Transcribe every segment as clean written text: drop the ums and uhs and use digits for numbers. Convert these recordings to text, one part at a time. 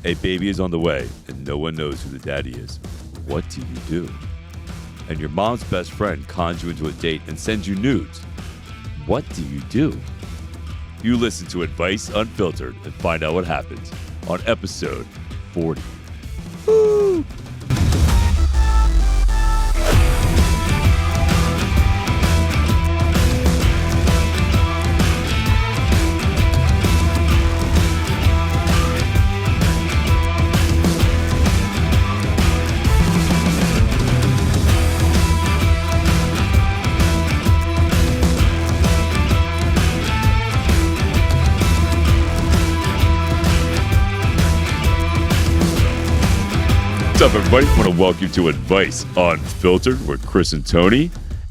A baby is on the way, and no one knows who the daddy is. What do you do? And your mom's best friend cons you into a date and sends you nudes. What do you do? You listen to Advice Unfiltered and find out what happens on episode 40. Woo! What's up, everybody? I want to welcome you to Advice Unfiltered with Chris and Tony.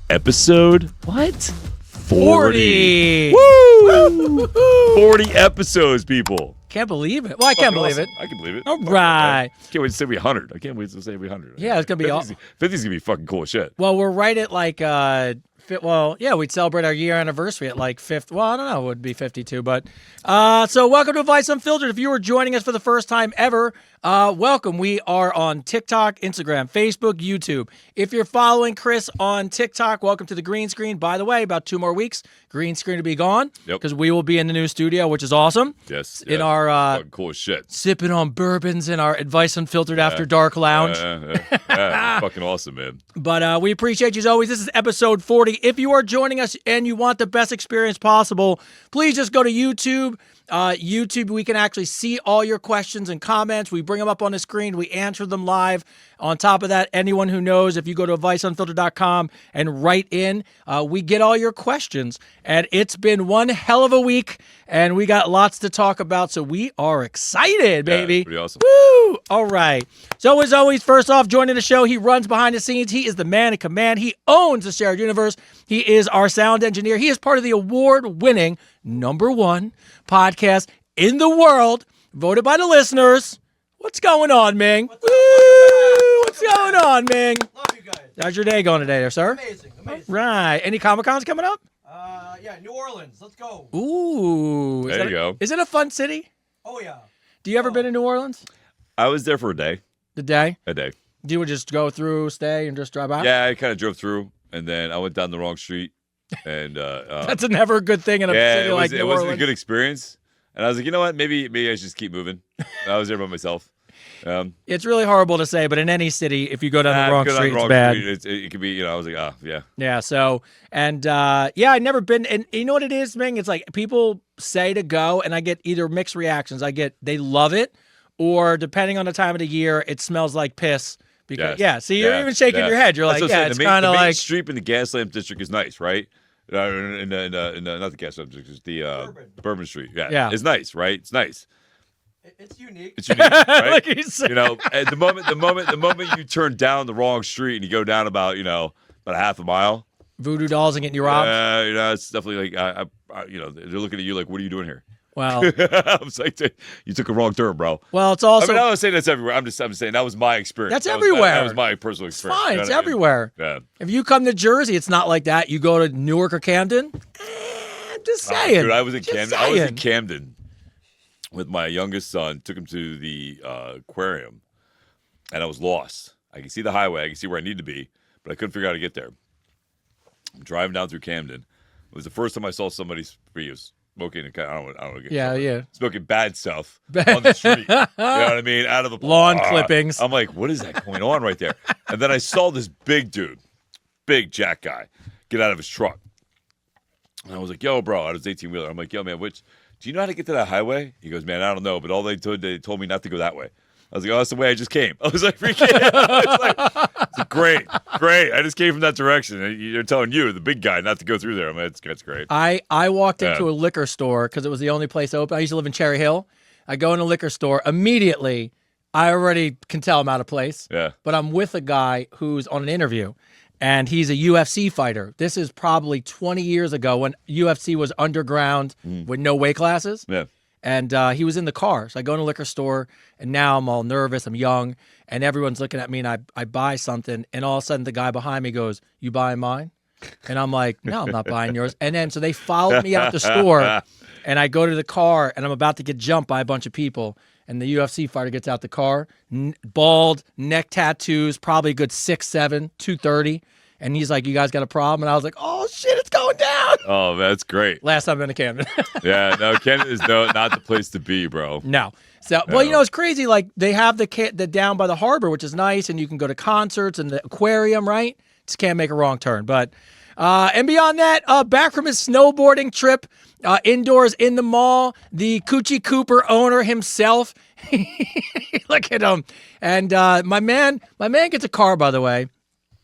Episode, what? 40. Woo! 40 episodes, people. Can't believe it. Well, I can't believe it. I can believe it. All right. Can't wait to say we 100. I can't wait to say we 100. Yeah, it's going to be 50's going to be fucking cool as shit. Well, we're right at like, we'd celebrate our year anniversary at like 50. Well, I don't know. It would be 52. But so welcome to Advice Unfiltered. If you are joining us for the first time ever, welcome. We are on TikTok, Instagram, Facebook, YouTube. If you're following Chris on TikTok, welcome to the green screen. By the way, about 2 more weeks, green screen to be gone because we will be in the new studio, which is awesome. Yes. In our fucking cool as shit. Sipping on bourbons in our Advice Unfiltered After Dark lounge. Fucking awesome, man. But we appreciate you as always. This is episode 40. If you are joining us and you want the best experience possible, please just go to YouTube. YouTube, we can actually see all your questions and comments. We bring them up on the screen. We answer them live. On top of that, anyone who knows, if you go to adviceunfiltered.com and write in, we get all your questions. And it's been one hell of a week, and we got lots to talk about, so we are excited, baby. Pretty awesome. Woo! All right. So as always, first off, joining the show, he runs behind the scenes. He is the man in command. He owns the shared universe. He is our sound engineer. He is part of the award-winning #1 podcast in the world, voted by the listeners. What's going on, Ming? What's going on, Ming? Love you guys. How's your day going today, sir? Amazing. Right. Any Comic-Cons coming up? Yeah, New Orleans. Let's go. Ooh. There you go. Is it a fun city? Oh, yeah. Do you ever been to New Orleans? I was there for a day. The day? A day. Do you just go through, stay, and just drive out? Yeah, I kind of drove through, and then I went down the wrong street. And That's never a good thing in a city like New it Orleans. wasn't a good experience. And I was like, you know what? Maybe I should just keep moving. And I was there by myself. It's really horrible to say, but in any city, if you go down the wrong street, it's bad. It could be, I was like, yeah. Yeah, so, and I've never been, and you know what it is, Ming? It's like people say to go, and I get either mixed reactions. I get, they love it, or depending on the time of the year, it smells like piss. Because, you're even shaking your head. You're like, it's kind of like. The main street in the Gaslamp district is nice, right? Not the Gaslamp district, the Bourbon Street. Yeah. It's nice, right? It's nice. It's unique. It's unique, right? Like you said. At the moment you turn down the wrong street and you go down about a half a mile. Voodoo dolls and getting you robbed. It's definitely like they're looking at you like, what are you doing here? Well, I was like, you took a wrong turn, bro. Well, it's also. I mean, I was saying that's everywhere. I'm saying that was my experience. That's everywhere. That was my personal experience. It's fine. It's everywhere. Yeah. If you come to Jersey, it's not like that. You go to Newark or Camden. I'm just saying. Dude, I was in Camden. I was in Camden with my youngest son. Took him to the aquarium, and I was lost. I can see the highway. I can see where I need to be, but I couldn't figure out how to get there. I'm driving down through Camden. It was the first time I saw somebody smoking, smoking bad stuff on the street. You know what I mean? Out of the lawn clippings. I'm like, what is that going on right there? And then I saw this big dude, big Jack guy, get out of his truck. And I was like, yo, bro, out of his 18-wheeler. I'm like, yo, man, do you know how to get to that highway? He goes, man, I don't know, but they told me not to go that way. I was like, oh, that's the way I just came. I was like, freaking it's like, great. I just came from that direction. And you're telling you, the big guy, not to go through there. I mean, that's great. I walked into a liquor store because it was the only place open. I used to live in Cherry Hill. I go in a liquor store. Immediately, I already can tell I'm out of place. Yeah. But I'm with a guy who's on an interview, and he's a UFC fighter. This is probably 20 years ago when UFC was underground with no weight classes. Yeah. And he was in the car. So I go in a liquor store, and now I'm all nervous. I'm young, and everyone's looking at me, and I buy something, and all of a sudden the guy behind me goes, you buying mine? And I'm like, no, I'm not buying yours. And then so they followed me out the store, and I go to the car, and I'm about to get jumped by a bunch of people. and the UFC fighter gets out the car, bald, neck tattoos, probably a good 6'7", 230. And he's like, "You guys got a problem?" And I was like, "Oh shit, it's going down." Oh, that's great. Last time I've been to Camden. Yeah, no, Canada is not the place to be, bro. No. So, well, you know, it's crazy. Like they have the down by the harbor, which is nice, and you can go to concerts and the aquarium, right? Just can't make a wrong turn. But and beyond that, back from his snowboarding trip, indoors in the mall, the Coochie Cooper owner himself. Look at him. And my man gets a car, by the way.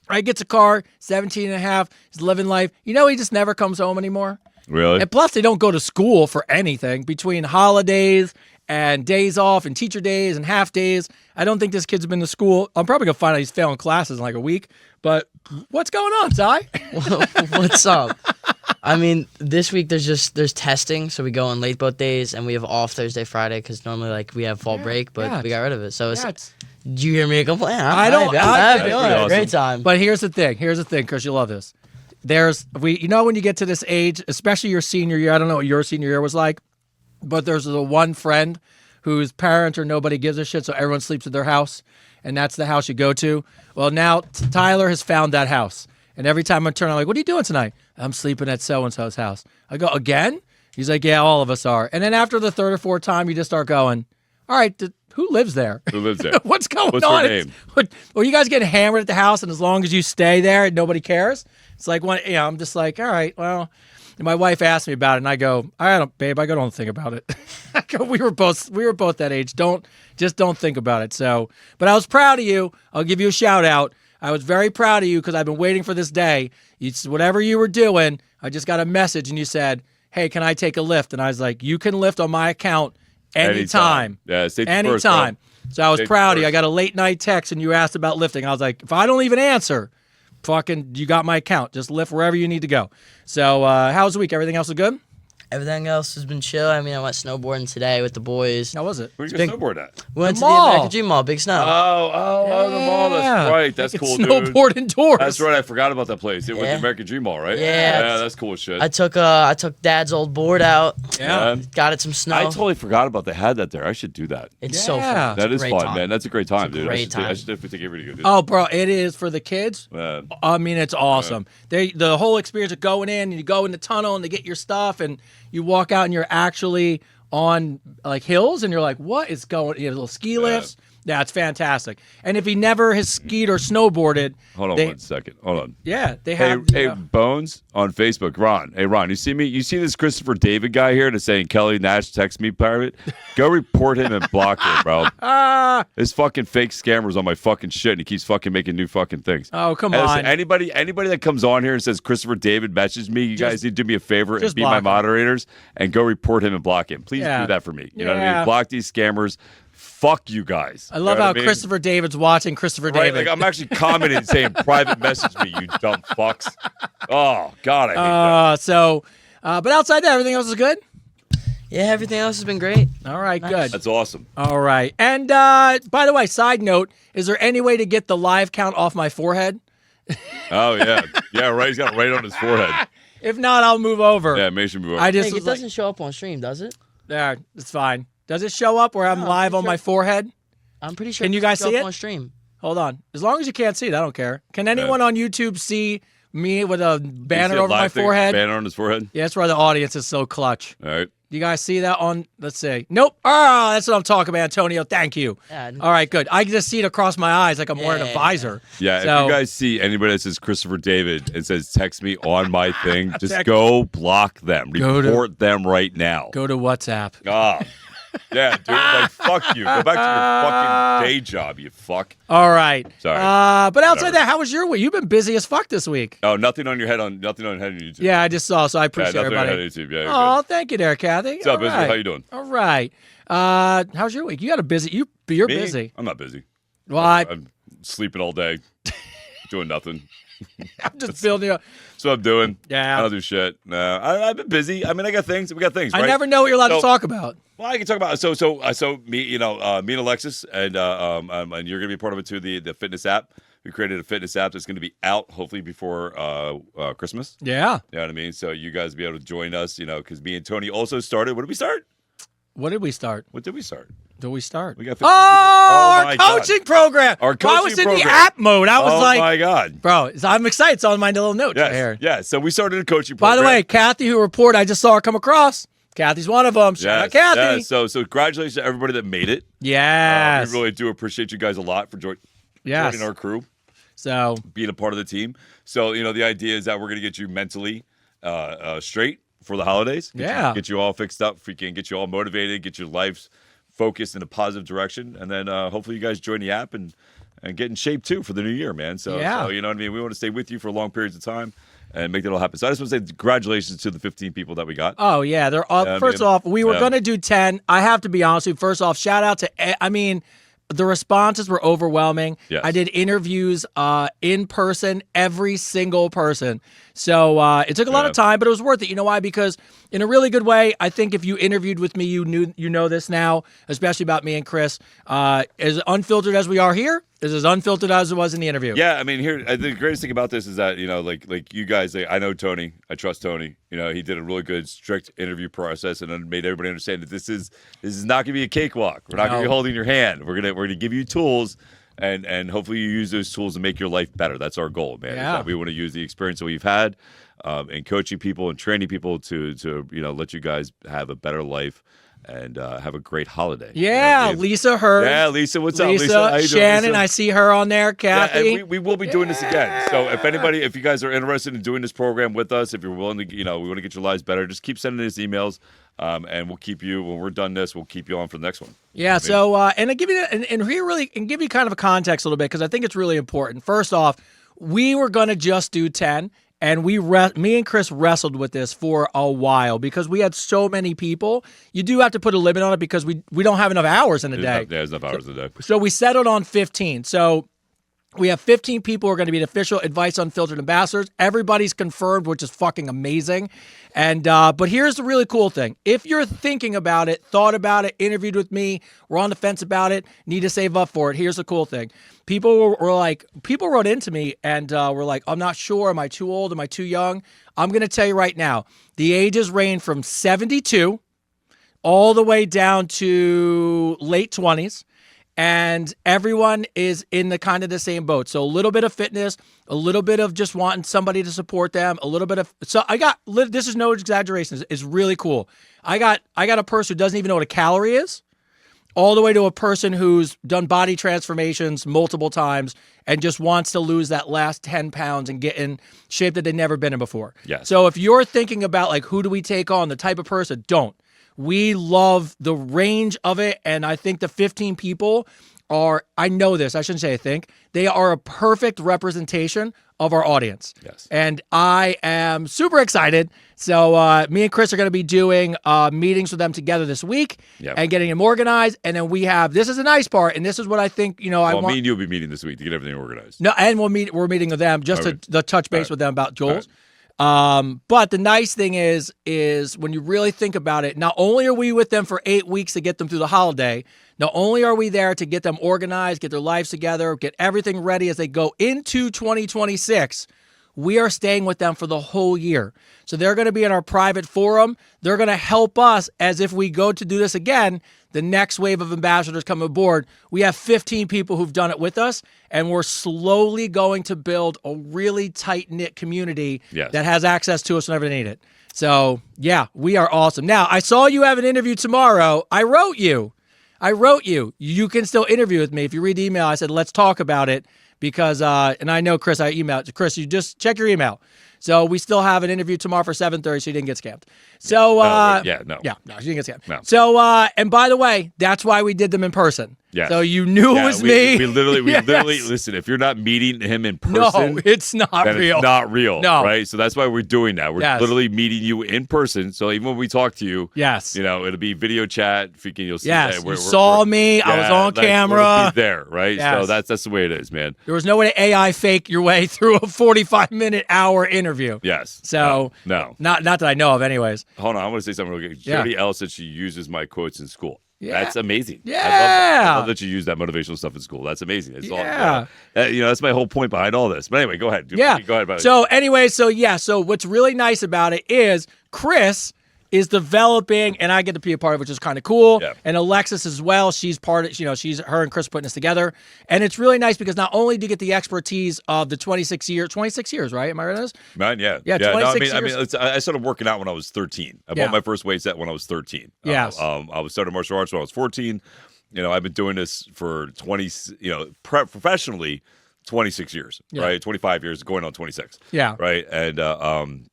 Right, gets a car, 17 and a half. He's living life. You know, he just never comes home anymore. Really? And plus, they don't go to school for anything between holidays and days off and teacher days and half days. I don't think this kid's been to school. I'm probably going to find out he's failing classes in like a week. But what's going on, Ty? What's up? I mean, this week there's testing, so we go on late both days, and we have off Thursday, Friday, because normally like we have fall break, but we got rid of it. So it's did you hear me complain? I don't. I'm feeling it. Great time. But here's the thing, Chris, you'll love this. You know, when you get to this age, especially your senior year, I don't know what your senior year was like, but there's the one friend whose parents or nobody gives a shit, so everyone sleeps at their house, and that's the house you go to. Well, now Tyler has found that house, and every time I turn, I'm like, "What are you doing tonight?" "I'm sleeping at so-and-so's house." I go, "Again?" He's like, "Yeah, all of us are." And then after the third or fourth time, you just start going, "All right, who lives there? Who lives there? What's going What's on?" her name? Well, you guys getting hammered at the house, and as long as you stay there, nobody cares. It's like I'm just like, all right, well. And my wife asked me about it, and I go, "I don't, babe. I don't think about it." I go, we were both that age. Don't think about it. So, but I was proud of you. I'll give you a shout out. I was very proud of you because I've been waiting for this day. Whatever you were doing, I just got a message, and you said, "Hey, can I take a lift?" And I was like, "You can lift on my account anytime." Yeah, safety anytime. First, so I was safety proud of you. first. I got a late night text, and you asked about lifting. I was like, if I don't even answer, fucking, you got my account. Just lift wherever you need to go. So how's the week? Everything else is good? Everything else has been chill. I mean, I went snowboarding today with the boys. How was it? Where'd you go snowboard at? We went The to mall. the American Dream Mall, Big Snow. Oh, the mall. That's right. That's You cool, can dude. snowboard indoors. That's right. I forgot about that place. It was the American Dream Mall, right? Yeah. That's cool as shit. I took Dad's old board out. Yeah. Got it some snow. I totally forgot about they had that there. I should do that. It's so Yeah. fun. That It's is a great fun, time. man. That's a great time, dude. great I time. should definitely take everybody to go do Oh, bro, it is for the kids. that. I mean, it's awesome. The whole experience of going in, and you go in the tunnel and they get your stuff, and you walk out and you're actually on like hills, and you're like, what is going? You have little ski lifts. Yeah, it's fantastic. And if he never has skied or snowboarded, Hold on 1 second. Hold on. yeah, they Hey, have. hey, Bones on Facebook. Ron. Hey, Ron, you see me? You see this Christopher David guy here that's saying Kelly Nash text me private? Go report him and block him, bro. This fucking fake scammer's on my fucking shit, and he keeps fucking making new fucking things. Oh, come Hey, listen, on. anybody that comes on here and says Christopher David messaged me, you guys need to do me a favor and just be my block him. moderators and go report him and block him. Please Yeah. do that for me. You know what I Yeah. mean? Block these scammers. Fuck you guys. I love You know how what I mean? Christopher David's watching Christopher Right, David. like I'm actually commenting saying private message me, you dumb fucks. Oh God, I hate that. But outside that, everything else is good. Yeah, everything else has been great. All right, good. That's awesome. All right. And by the way, side note, is there any way to get the live count off my forehead? Oh yeah, yeah. Right, he's got it right on his forehead. If not, I'll move over. Yeah, make sure you move over. I just Hey, was it doesn't show up on stream, does it? there. It's fine. Does it show up where I'm No, live I'm on my sure- forehead? I'm pretty sure. Can you doesn't guys show see up it? on stream? Hold on. As long as you can't see it, I don't care. Can anyone on YouTube see me with a You banner see a over my live thing, forehead? Banner on his forehead. Yeah, that's why the audience is so clutch. All right. You guys see that on? Let's see. Nope. Oh, that's what I'm talking about, Antonio. Thank you. Yeah. All right, good. I can just see it across my eyes like I'm wearing a Yeah. visor. Yeah, So- if you guys see anybody that says Christopher David and says text me on my thing, just Text- go block them. Go to- Report them right now. Go to WhatsApp. Ah. Yeah, dude, like fuck you. Go back to your fucking day job, you fuck. All right. Sorry. But outside Whatever. that, how was your week? You've been busy as fuck this week. Oh, nothing on your head on YouTube. Yeah, I just saw, so I Yeah, appreciate nothing on everybody. YouTube. Yeah, you're Oh, good. thank you there, Kathy. What's up, All Busy? right. How you doing? All right. How's your week? You got a busy. You're Me? busy. I'm not busy. Well, I'm sleeping all day, doing nothing. I'm just building up. That's what I'm doing. Yeah. I don't do shit. No, I've been busy. I mean, I got things. We got things. I right? never know what you're allowed to So- talk about. Well, I can talk about so me, me and Alexis, and you're gonna be part of it too. The fitness app. We created a fitness app that's gonna be out hopefully before Christmas. Yeah. You know what I mean? So you guys be able to join us. Because me and Tony also started. What did we start? What did we start? What did we start? Do we start? We got 15 oh, people. our God. coaching program. Our Bro, I coaching was in program. the app mode. I was Oh like, my God. bro, I'm excited. It's on my little note right here. Yes. Yeah. So we started a coaching By program. the way, Kathy, who reported, I just saw her come across. Kathy's one of them. Shout out Kathy. Yeah. So congratulations to everybody that made it. Yes. We really do appreciate you guys a lot for joining our crew, So being a part of the team. So, the idea is that we're going to get you mentally straight for the holidays. Get you all fixed up. We can get you all motivated, get your lives focused in a positive direction. And then hopefully you guys join the app and get in shape too for the new year, man. So, you know what I mean? We want to stay with you for long periods of time and make that all happen. So I just want to say congratulations to the 15 people that we got. Oh, yeah. They're all, first off, we were going to do 10. I have to be honest with you. First off, shout out to, the responses were overwhelming. Yes. I did interviews in person, every single person. So it took a lot of time, but it was worth it. You know why? Because in a really good way, I think if you interviewed with me, you know this now, especially about me and Chris. As unfiltered as we are here, is as unfiltered as it was in the interview. Yeah, here the greatest thing about this is that like you guys, I know Tony, I trust Tony. He did a really good, strict interview process and made everybody understand that this is not going to be a cakewalk. We're not going to be holding your hand. We're gonna give you tools, and hopefully you use those tools to make your life better. That's our goal, man. Yeah. We want to use the experience that we've had, and coaching people and training people to let you guys have a better life. And have a great holiday. Yeah, Lisa Hurd. Yeah, Lisa, what's up, Lisa? Lisa? How you doing, Shannon, Lisa? I see her on there. Kathy. Yeah, and we will be doing this again. So if you guys are interested in doing this program with us, if you're willing to, we want to get your lives better, just keep sending us emails, and we'll keep you, when we're done this, we'll keep you on for the next one. Yeah, so, and to give you, and here really, and give you kind of a context a little bit, because I think it's really important. First off, we were going to just do 10. And me and Chris wrestled with this for a while because we had so many people. You do have to put a limit on it because we don't have enough hours in a day. There's enough hours in a day. So we settled on 15. So we have 15 people who are going to be the official Advice Unfiltered ambassadors. Everybody's confirmed, which is fucking amazing. And but here's the really cool thing. If you're thinking about it, thought about it, interviewed with me, we're on the fence about it, need to save up for it, here's the cool thing. People wrote into me and were like, I'm not sure. Am I too old? Am I too young? I'm going to tell you right now, the ages range from 72 all the way down to late 20s. And everyone is in the kind of the same boat. So a little bit of fitness, a little bit of just wanting somebody to support them, a little bit of, so this is no exaggeration. It's really cool. I got a person who doesn't even know what a calorie is, all the way to a person who's done body transformations multiple times and just wants to lose that last 10 pounds and get in shape that they've never been in before. Yes. So if you're thinking about like, who do we take on, the type of person, don't. We love the range of it, and I think the 15 people are, I know this, I shouldn't say I think, they are a perfect representation of our audience. Yes. And I am super excited. So me and Chris are going to be doing meetings with them together this week and getting them organized. And then we have, this is a nice part, and this is what I think, I want. Me and you will be meeting this week to get everything organized. No, and we're meeting with them just to touch base with them about Joel's. But the nice thing is when you really think about it, not only are we with them for 8 weeks to get them through the holiday, not only are we there to get them organized, get their lives together, get everything ready as they go into 2026, we are staying with them for the whole year. So they're going to be in our private forum. They're going to help us as if we go to do this again. The next wave of ambassadors come aboard. We have 15 people who've done it with us, and we're slowly going to build a really tight-knit community that has access to us whenever they need it. So, yeah, we are awesome. Now, I saw you have an interview tomorrow. I wrote you. You can still interview with me. If you read the email, I said, let's talk about it because, and I know, Chris, I emailed. Chris, you just check your email. So we still have an interview tomorrow for 7:30, so you didn't get scammed. So no, she didn't get scammed. No. So and by the way, that's why we did them in person. Yes. So you knew it was me. We literally listen. If you're not meeting him in person, no, it's not then real. It's not real. No. Right. So that's why we're doing that. We're literally meeting you in person. So even when we talk to you, it'll be video chat. Freaking, you'll see. Yes. You saw me. I was on camera. We'll be there, right? Yes. So that's the way it is, man. There was no way to AI fake your way through a 45-minute hour interview. Yes. So no. Not that I know of, anyways. Hold on, I want to say something real quick. Jody L said she uses my quotes in school. Yeah. That's amazing. Yeah. I love that you use that motivational stuff in school. That's amazing. It's all, that's my whole point behind all this. But anyway, go ahead. Yeah. Go ahead. So anyway, so what's really nice about it is Chris is developing, and I get to be a part of, which is kind of cool. Yeah. And Alexis as well. She's part of, she's her and Chris putting this together, and it's really nice because not only do you get the expertise of the 26 years, right? Am I right on this? Man, yeah. Yeah, No, 26 I mean, years. I started working out when I was 13. I Yeah. bought my first weight set when I was 13. Yes. I was starting martial arts when I was 14. I've been doing this for 20, professionally, 26 years, right? 25 years, going on 26. Yeah. Right. And,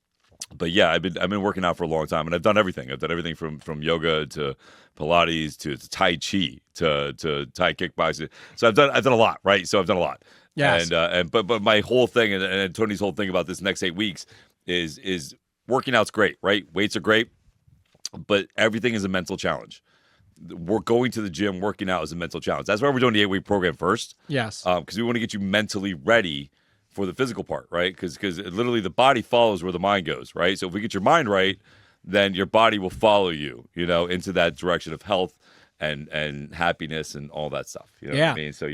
but yeah, I've been working out for a long time, and I've done everything. I've done everything from yoga to Pilates to Tai Chi to Thai kickboxing. So I've done a lot, right? So I've done a lot. Yes. But my whole thing and Tony's whole thing about this next 8 weeks is working out's great, right? Weights are great, but everything is a mental challenge. We're going to the gym, working out is a mental challenge. That's why we're doing the 8-week program first. Yes. Because we want to get you mentally ready for the physical part, right? Because literally the body follows where the mind goes, right? So if we get your mind right, then your body will follow you, into that direction of health and happiness and all that stuff. You know what I mean? So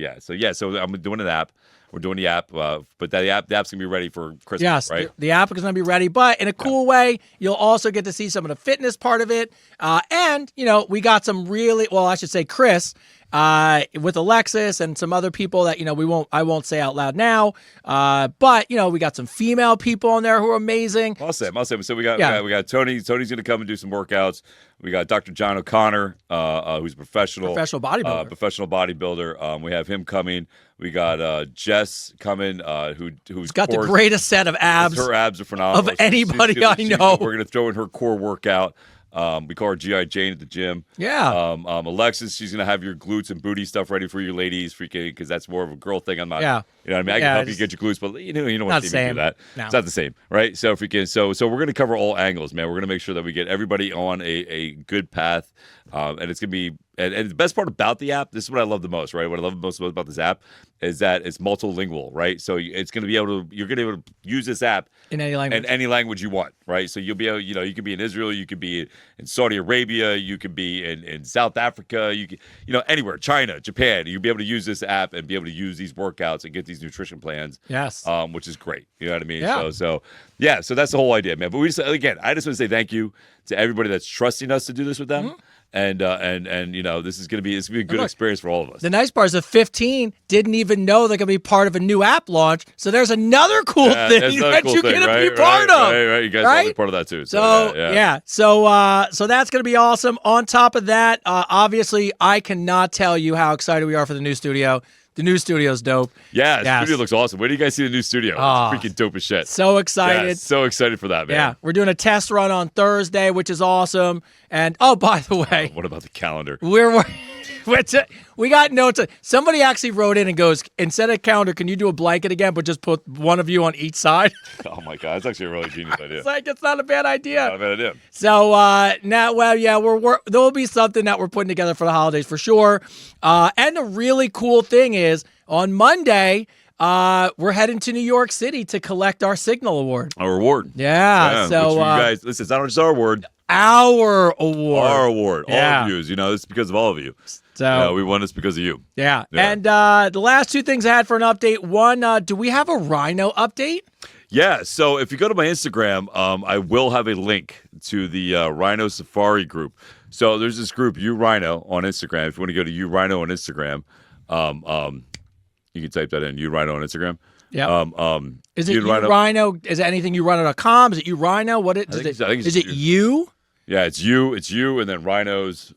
I'm doing an app. We're doing the app, but the app's gonna be ready for Christmas, Yes, right? the app is going to be ready, but in a cool way, you'll also get to see some of the fitness part of it. And, we got some really, well, I should say Chris, with Alexis and some other people that, I won't say out loud now. But, we got some female people on there who are amazing. I'll say. So we got Tony. Tony's going to come and do some workouts. We got Dr. John O'Connor, who's a professional bodybuilder. Professional bodybuilder. We have him coming. We got Jess coming, who's got the greatest set of abs. Her abs are phenomenal. Of anybody I know. We're going to throw in her core workout. We call her G.I. Jane at the gym. Yeah. Alexis, she's going to have your glutes and booty stuff ready for you ladies, because that's more of a girl thing. I'm not, you know what I mean? I can help you get your glutes, but you don't want to see me do that. No. It's not the same, right? So so we're going to cover all angles, man. We're going to make sure that we get everybody on a good path. And it's going to be, and the best part about the app, this is what I love the most, right? What I love most about this app is that it's multilingual, right? So you're going to be able to use this app in any language. In any language you want, right? So you'll be able, you could be in Israel, you could be in Saudi Arabia, you could be in South Africa, you could, anywhere, China, Japan. You'll be able to use this app and be able to use these workouts and get these nutrition plans. Yes. Which is great. You know what I mean? Yeah. So that's the whole idea, man. But I just want to say thank you to everybody that's trusting us to do this with them. Mm-hmm. And this is gonna be a good experience for all of us. The nice part is the 15 didn't even know they're gonna be part of a new app launch. So there's another cool thing that you're gonna be part of. Right. You guys are be part of that too. So that's gonna be awesome. On top of that, obviously, I cannot tell you how excited we are for the new studio. The new studio's dope. Yeah, the studio looks awesome. Where do you guys see the new studio? It's freaking dope as shit. So excited. Yeah, so excited for that, man. Yeah, we're doing a test run on Thursday, which is awesome. And, by the way. What about the calendar? We got notes. Somebody actually wrote in and goes, instead of calendar, can you do a blanket again, but just put one of you on each side? Oh, my God. That's actually a really genius idea. It's not a bad idea. Not a bad idea. So, there will be something that we're putting together for the holidays for sure. And the really cool thing is, on Monday, we're heading to New York City to collect our Signal Award. Our award. Yeah. So, which you guys, listen, it's not just our award. Our award. Our award. All of you. It's because of all of you. So we won this because of you. Yeah. And the last two things I had for an update. One, do we have a rhino update? Yeah. So if you go to my Instagram, I will have a link to the Rhino Safari group. So there's this group, You Rhino, on Instagram. If you want to go to You Rhino on Instagram, you can type that in, You Rhino on Instagram. Yeah. Is it You Rhino? Is it anything YouRhino.com? Is it You Rhino? What is it? Is it you? Yeah, it's you, and then Rhinos.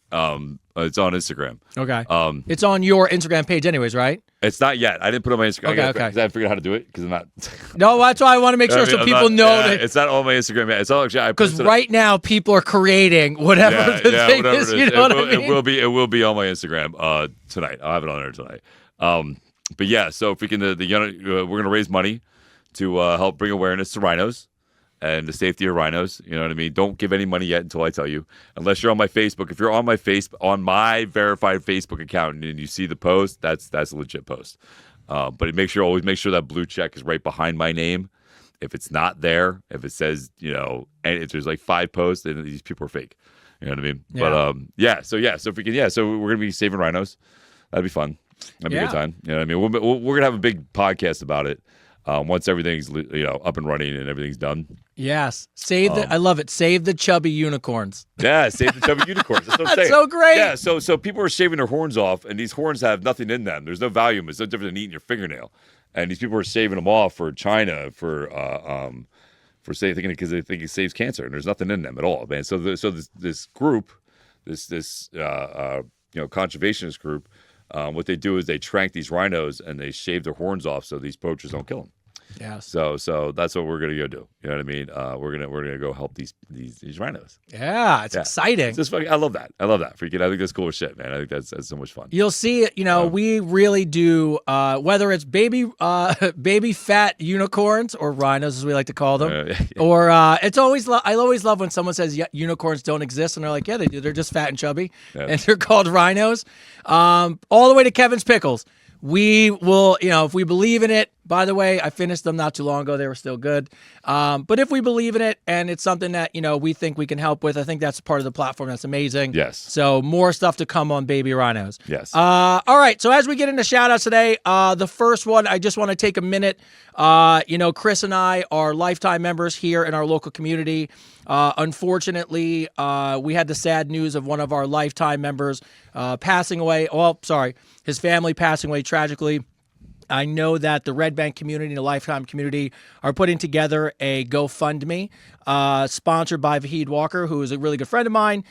It's on Instagram. Okay. It's on your Instagram page, anyways, right? It's not yet. I didn't put it on my Instagram. Okay. Because I haven't figured out how to do it because I'm not. No, that's why I want to make sure people know that it's not on my Instagram yet. It's all actually because right now people are creating whatever the thing is. You know what I mean? It will be on my Instagram tonight. I'll have it on there tonight. But yeah, so if we can, we're going to raise money to help bring awareness to rhinos and the safety of rhinos. You know what I mean? Don't give any money yet until I tell you. Unless you're on my Facebook. If you're on my verified Facebook account and you see the post, that's a legit post. But always make sure that blue check is right behind my name. If it's not there, if it says, and if there's like 5 posts, then these people are fake. You know what I mean? Yeah. But so if we can, so we're gonna be saving rhinos. That'd be fun. That'd be a good time. You know what I mean? We're gonna have a big podcast about it. once everything's up and running and everything's done. Yes. I love it. Save the chubby unicorns. Yeah, save the chubby unicorns. That's what I'm That's saying. so great. Yeah, so people are shaving their horns off, and these horns have nothing in them. There's no value. It's no different than eating your fingernail. And these people are shaving them off for China, for thinking because they think it saves cancer, and there's nothing in them at all, man. So this group, this conservationist group, what they do is they trank these rhinos and they shave their horns off so these poachers don't kill them. Yes. So that's what we're gonna go do. You know what I mean? We're gonna go help these rhinos. Yeah, it's exciting. It's just I love that. Freaking, I think that's cool as shit, man. I think that's so much fun. You'll see, we really do, whether it's baby fat unicorns or rhinos, as we like to call them, or it's always, I always love when someone says unicorns don't exist, and they're like, yeah, they do. They're just fat and chubby, and they're called rhinos. All the way to Kevin's Pickles. We will, if we believe in it, by the way, I finished them not too long ago. They were still good. But if we believe in it and it's something that, we think we can help with, I think that's part of the platform that's amazing. Yes. So more stuff to come on Baby Rhinos. Yes. All right. So as we get into shout outs today, the first one, I just want to take a minute. Chris and I are lifetime members here in our local community. Unfortunately, we had the sad news of one of our lifetime members passing away. Well, sorry, his family passing away tragically. I know that the Red Bank community and the Lifetime community are putting together a GoFundMe sponsored by Vahid Walker, who is a really good friend of mine.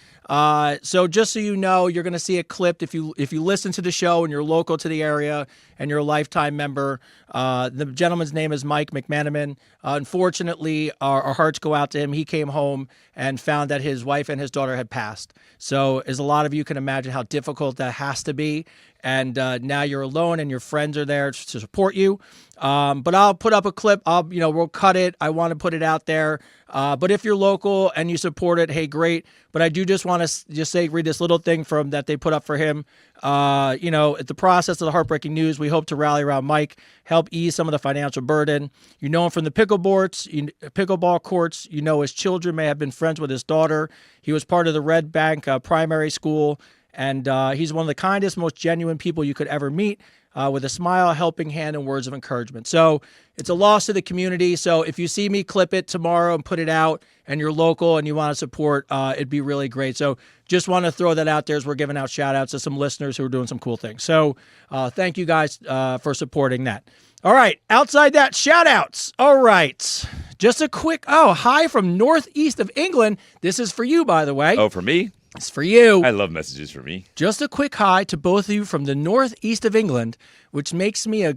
So just so you know, you're going to see it clipped if you listen to the show and you're local to the area and you're a Lifetime member. The gentleman's name is Mike McManaman. Unfortunately, our hearts go out to him. He came home and found that his wife and his daughter had passed. So as a lot of you can imagine how difficult that has to be. And now you're alone and your friends are there to support you. But I'll put up a clip. We'll cut it. I want to put it out there. But if you're local and you support it, hey, great. But I do just want to read this little thing from that they put up for him. At the process of the heartbreaking news, we hope to rally around Mike, help ease some of the financial burden. You know him from the pickleball courts. His children may have been friends with his daughter. He was part of the Red Bank primary school. And he's one of the kindest, most genuine people you could ever meet, with a smile, a helping hand, and words of encouragement. So it's a loss to the community. So if you see me clip it tomorrow and put it out and you're local and you want to support, it'd be really great. So just want to throw that out there as we're giving out shout outs to some listeners who are doing some cool things. So thank you guys for supporting that. All right. Outside that, shout outs. All right. Just a quick, hi from northeast of England. This is for you, by the way. Oh, for me? It's for you. I love messages for me. Just a quick hi to both of you from the northeast of England, which makes me a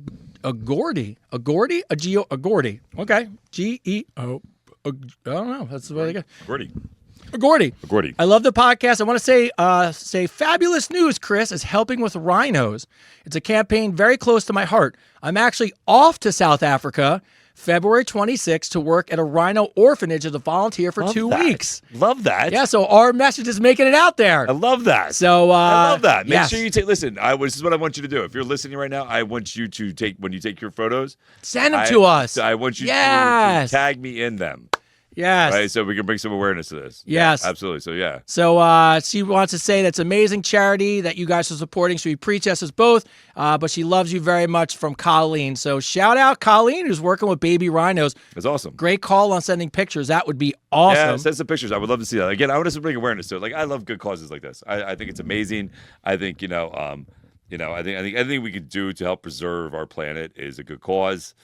Gordy. A Gordy? A Gordy. Okay. G-E-O. I don't know. That's the way they go. Gordy. A Gordy. A Gordy. I love the podcast. I want to say fabulous news, Chris, is helping with rhinos. It's a campaign very close to my heart. I'm actually off to South Africa February 26th to work at a rhino orphanage as a volunteer for 2 weeks. Love that. Yeah, so our message is making it out there. I love that. So I love that. Make yes. sure you listen. This is what I want you to do. If you're listening right now, I want you to when you take your photos, send them to us. I want you to tag me in them. Yes. Right, so we can bring some awareness to this. Yes. Yeah, absolutely. So, yeah. So she wants to say that's amazing charity that you guys are supporting. So we preach us as both, but she loves you very much from Colleen. So shout out Colleen, who's working with baby rhinos. That's awesome. Great call on sending pictures. That would be awesome. Yeah, send some pictures. I would love to see that. Again, I want us to bring awareness to it. Like, I love good causes like this. I think it's amazing. I think, I think anything we could do to help preserve our planet is a good cause.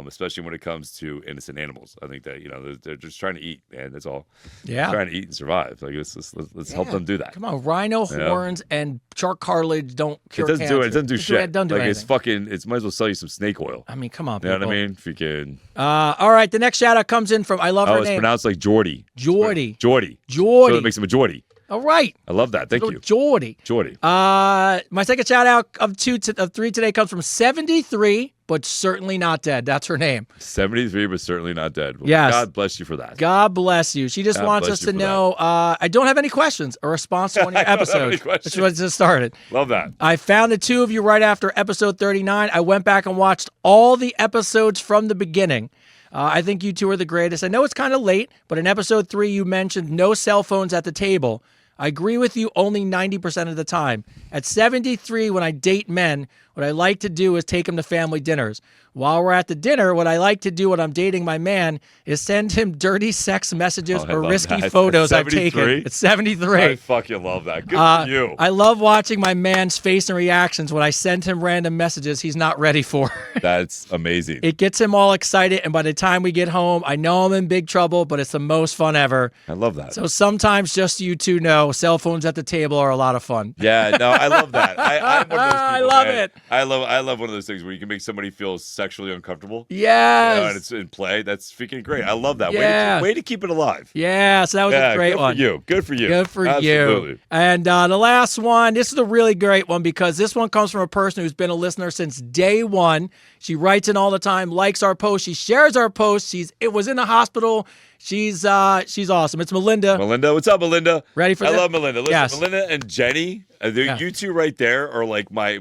Especially when it comes to innocent animals. I think that, they're just trying to eat, man. That's all. Yeah. Trying to eat and survive. Like, let's help them do that. Come on, rhino horns and shark cartilage don't cure cancer. It doesn't do shit. It doesn't do anything. It might as well sell you some snake oil. I mean, come on, people. You know what I mean? If you can. All right, the next shout out comes in from, I love her name. It's pronounced like Geordie. Geordie. So it makes him a Geordie. All right. I love that. Thank you. Geordie. My second shout out of three today comes from 73, but certainly not dead. That's her name. 73, but certainly not dead. Well, yes. God bless you for that. God bless you. She just wants us to know, I don't have any questions or response to one of your episodes. That's what just started. Love that. I found the two of you right after episode 39. I went back and watched all the episodes from the beginning. I think you two are the greatest. I know it's kind of late, but in episode 3, you mentioned no cell phones at the table. I agree with you only 90% of the time. At 73, when I date men, what I like to do is take him to family dinners. While we're at the dinner, what I like to do when I'm dating my man is send him dirty sex messages or risky photos I've taken. It's 73. I fucking love that. Good for you. I love watching my man's face and reactions when I send him random messages he's not ready for. That's amazing. It gets him all excited, and by the time we get home, I know I'm in big trouble, but it's the most fun ever. I love that. So sometimes, just so you two know, cell phones at the table are a lot of fun. Yeah, no, I love that. I'm one of those people, I love man. it. I love one of those things where you can make somebody feel sexually uncomfortable. Yes. And it's in play. That's freaking great. I love that. Yeah. Way to keep it alive. Yeah, so that was a great one. Good for you. Good for Absolutely. you. And the last one, this is a really great one because this one comes from a person who's been a listener since day one. She writes in all the time, likes our posts, she shares our posts. It was in the hospital. She's awesome. It's Melinda. Melinda, what's up, Melinda? Ready for this? I love Melinda. Listen, Yes. Melinda and Jenny, you two right there are like my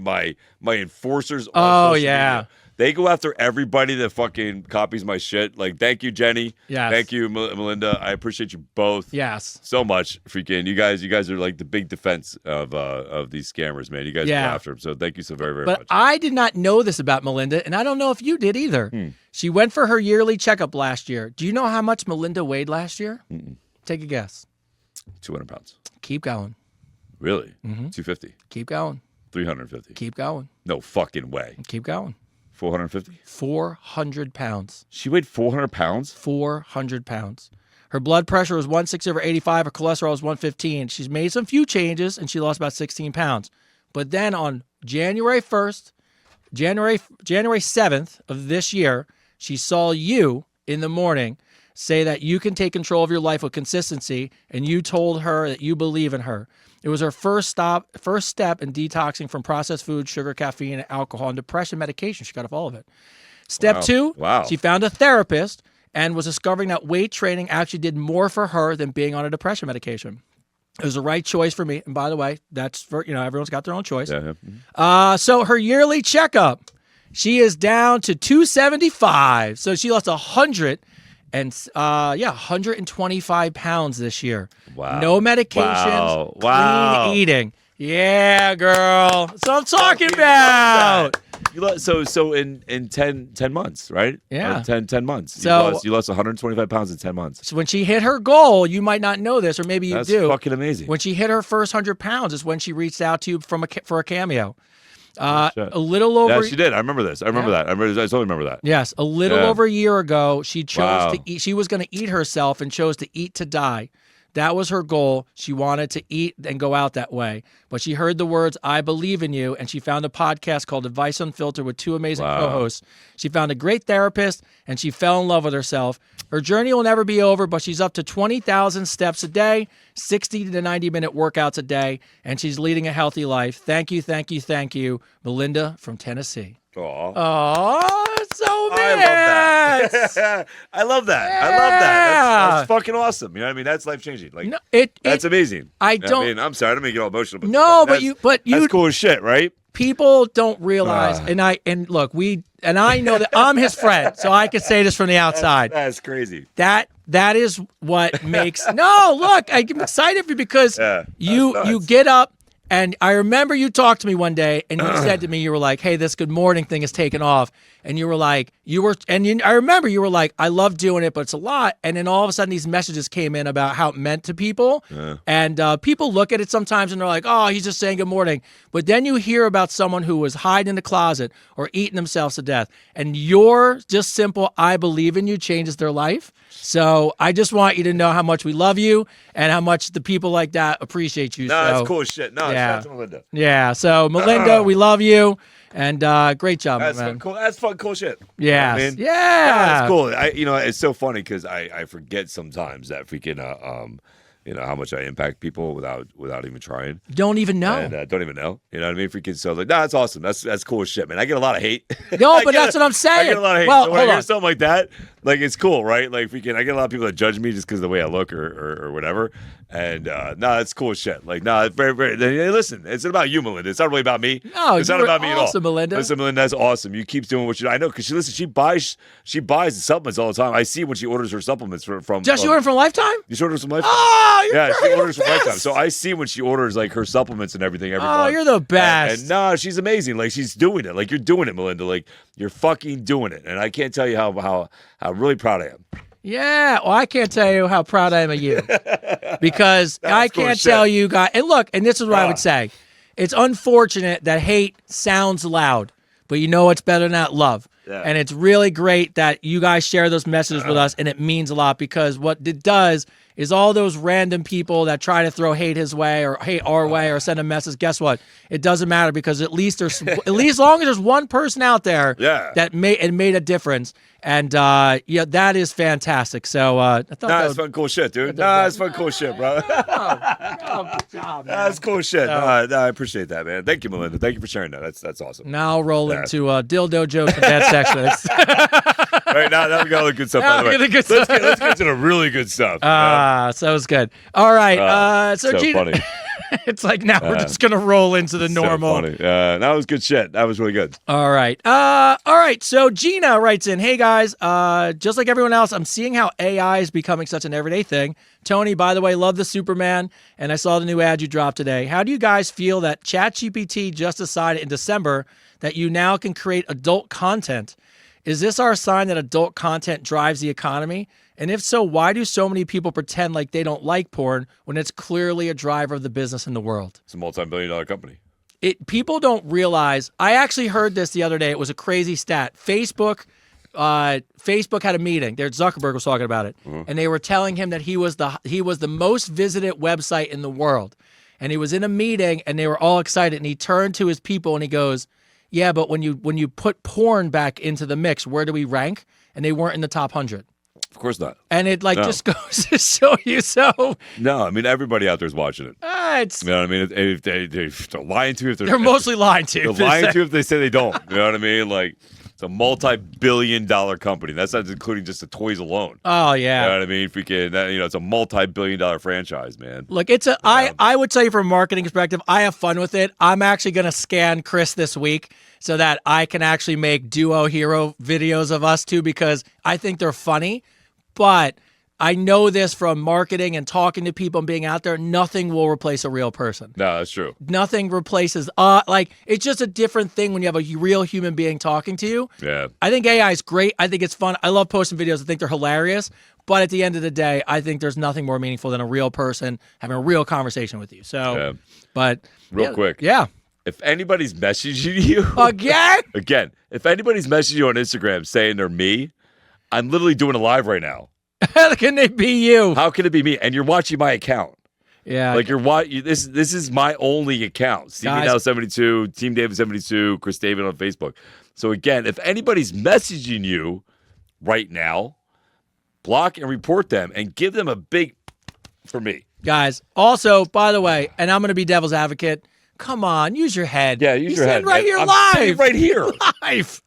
enforcers on Oh, social yeah. media. They go after everybody that fucking copies my shit. Like, thank you, Jenny. Yes. Thank you, Melinda. I appreciate you both. Yes. So much. Freaking, you guys are like the big defense of these scammers, man. You guys go after them. So thank you so very, very much. But I did not know this about Melinda, and I don't know if you did either. She went for her yearly checkup last year. Do you know how much Melinda weighed last year? Take a guess. 200 pounds. Keep going. Really? 250. Keep going. 350. Keep going. No fucking way. Keep going. 450. 400 pounds. She weighed 400 pounds? 400 pounds. Her blood pressure was 160/85. Her cholesterol was 115. She's made some few changes, and she lost about 16 pounds. But then on January 7th of this year, she saw you in the morning say that you can take control of your life with consistency, and you told her that you believe in her. It was her first step in detoxing from processed food, sugar, caffeine, alcohol, and depression medication. She got off all of it. Step 2, she found a therapist and was discovering that weight training actually did more for her than being on a depression medication. It was the right choice for me. And by the way, that's for, everyone's got their own choice. Yeah. So her yearly checkup, she is down to 275. So she lost 125 pounds this year. Wow. No medications. Wow. Clean eating. Yeah, girl. That's what I'm talking about. So in 10 months, right? Yeah. Or 10 months. So you lost 125 pounds in 10 months. So when she hit her goal, you might not know this, or maybe you do. That's fucking amazing. When she hit her first 100 pounds is when she reached out to you for a cameo. A little over. Yeah, she did. I remember this. I remember that. I totally remember that. Yes, a little over a year ago, she chose to eat. She was going to eat herself and chose to eat to die. That was her goal. She wanted to eat and go out that way. But she heard the words, "I believe in you," and she found a podcast called Advice Unfiltered with two amazing co-hosts. She found a great therapist, and she fell in love with herself. Her journey will never be over, but she's up to 20,000 steps a day, 60 to 90-minute workouts a day, and she's leading a healthy life. Thank you, thank you, thank you, Melinda from Tennessee. Aw. So I nice. I love that. Yeah. I love that. That's fucking awesome. You know what I mean? That's life changing. Like, No, that's amazing. I don't. I mean, I'm sorry, I don't mean to get all emotional. But No, but that's you. cool as shit, right? People don't realize, and look, I know that I'm his friend, so I can say this from the outside. That's crazy. That is what makes. No, look, I'm excited for you because you get up. And I remember you talked to me one day, and you said to me, you were like, "Hey, this good morning thing is taking off." And you were like, I remember you were like, "I love doing it, but it's a lot." And then all of a sudden, these messages came in about how it meant to people. And people look at it sometimes and they're like, "Oh, he's just saying good morning." But then you hear about someone who was hiding in the closet or eating themselves to death. And your just simple, "I believe in you," changes their life. So I just want you to know how much we love you and how much the people like that appreciate you. No, that's cool as shit. No, shout out to Melinda. Yeah. So Melinda, we love you, and great job, That's man. fun, cool. That's fun, cool shit. Yes. You know what I mean? Yeah. No, that's cool. It's so funny because I forget sometimes that freaking how much I impact people without even trying. Don't even know. And don't even know. You know what I mean? Freaking so like, that's awesome. That's cool as shit, man. I get a lot of hate. No, but that's what I'm saying. I get a lot of hate. Well, so when I hold hear on. something like that, Like, it's cool, right? Like, I get a lot of people that judge me just because of the way I look or whatever. And no, it's cool as shit. Like, no, it's very, very. Hey, listen, it's not about you, Melinda. It's not really about me. No, it's not about me at all. Awesome, Melinda. Listen, Melinda, that's awesome. You keep doing what you do. I know because she buys the supplements all the time. I see when she orders her supplements from. Just you ordered from Lifetime? You orders from Lifetime. Oh, she orders from Lifetime. So I see when she orders like her supplements and everything every month. Oh, you're the best. And no, she's amazing. Like, she's doing it. Like, you're doing it, Melinda. Like, you're fucking doing it. And I can't tell you how really proud I am. Yeah, well, I can't tell you how proud I am of you because I can't tell you guys. And look, and this is what I would say. It's unfortunate that hate sounds loud, but you know what's better than that? Love. Yeah. And it's really great that you guys share those messages with us, and it means a lot because what it does is all those random people that try to throw hate his way or hate our way or send a message, guess what? It doesn't matter because at least there's at least as long as there's one person out there that made a difference. And yeah, that is fantastic. So I thought that's fun, cool shit, dude. That's fun, cool shit, bro. Good job, man. That's cool shit. I appreciate that, man. Thank you, Melinda. Thank you for sharing that. That's awesome. Now I'll roll into dildo jokes and bad sex jokes. All right, now we got all the good stuff. By the way. Let's get to the really good stuff. So it's good. All right. So Gina, funny. It's like now we're just gonna roll into the normal. So funny. That was good shit. That was really good. All right. All right. So Gina writes in, "Hey guys, just like everyone else, I'm seeing how AI is becoming such an everyday thing. Tony, by the way, love the Superman, and I saw the new ad you dropped today. How do you guys feel that ChatGPT just decided in December that you now can create adult content? Is this our sign that adult content drives the economy? And if so, why do so many people pretend like they don't like porn when it's clearly a driver of the business in the world?" It's a multi-billion-dollar company. People don't realize. I actually heard this the other day. It was a crazy stat. Facebook had a meeting. Zuckerberg was talking about it, and they were telling him that he was the most visited website in the world. And he was in a meeting, and they were all excited. And he turned to his people and he goes, "Yeah, but when you put porn back into the mix, where do we rank?" And they weren't in the top 100. Of course not. And it just goes to show you. So no, I mean everybody out there's watching it. It's, you know what I mean? If they're lying to you, they're mostly lying to you. They're lying to you if they say they don't. You know what I mean? Like, it's a multi-billion-dollar company. That's not including just the toys alone. Oh yeah. You know what I mean? It's a multi-billion-dollar franchise, man. Look, I would tell you from a marketing perspective, I have fun with it. I'm actually going to scan Chris this week so that I can actually make duo hero videos of us two because I think they're funny. But I know this from marketing and talking to people and being out there, nothing will replace a real person. No, that's true. Nothing replaces, it's just a different thing when you have a real human being talking to you. Yeah. I think AI is great. I think it's fun. I love posting videos. I think they're hilarious. But at the end of the day, I think there's nothing more meaningful than a real person having a real conversation with you. So, but. Real quick. Yeah. If anybody's messaging you. Again, if anybody's messaging you on Instagram saying they're me, I'm literally doing a live right now. How can it be you? How can it be me? And you're watching my account. Yeah. Like this is my only account. Stevie Now 72, Team David 72, Chris David on Facebook. So again, if anybody's messaging you right now, block and report them and give them a big for me. Guys, also, by the way, and I'm going to be devil's advocate. Come on, use your head. Yeah, use your head. Right here I'm live. right here. Live.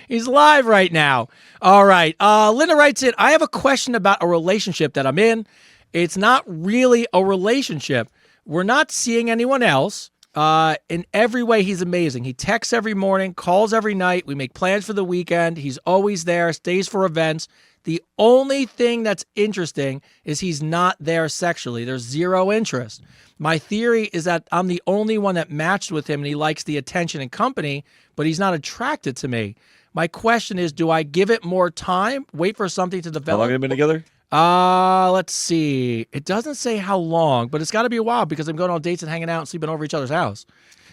He's live right now. All right. Linda writes in, "I have a question about a relationship that I'm in. It's not really a relationship. We're not seeing anyone else. In every way, he's amazing. He texts every morning, calls every night. We make plans for the weekend. He's always there, stays for events. The only thing that's interesting is he's not there sexually. There's zero interest. My theory is that I'm the only one that matched with him and he likes the attention and company, but he's not attracted to me. My question is, do I give it more time, wait for something to develop?" How long have you been together? Let's see. It doesn't say how long, but it's got to be a while because I'm going on dates and hanging out and sleeping over each other's house.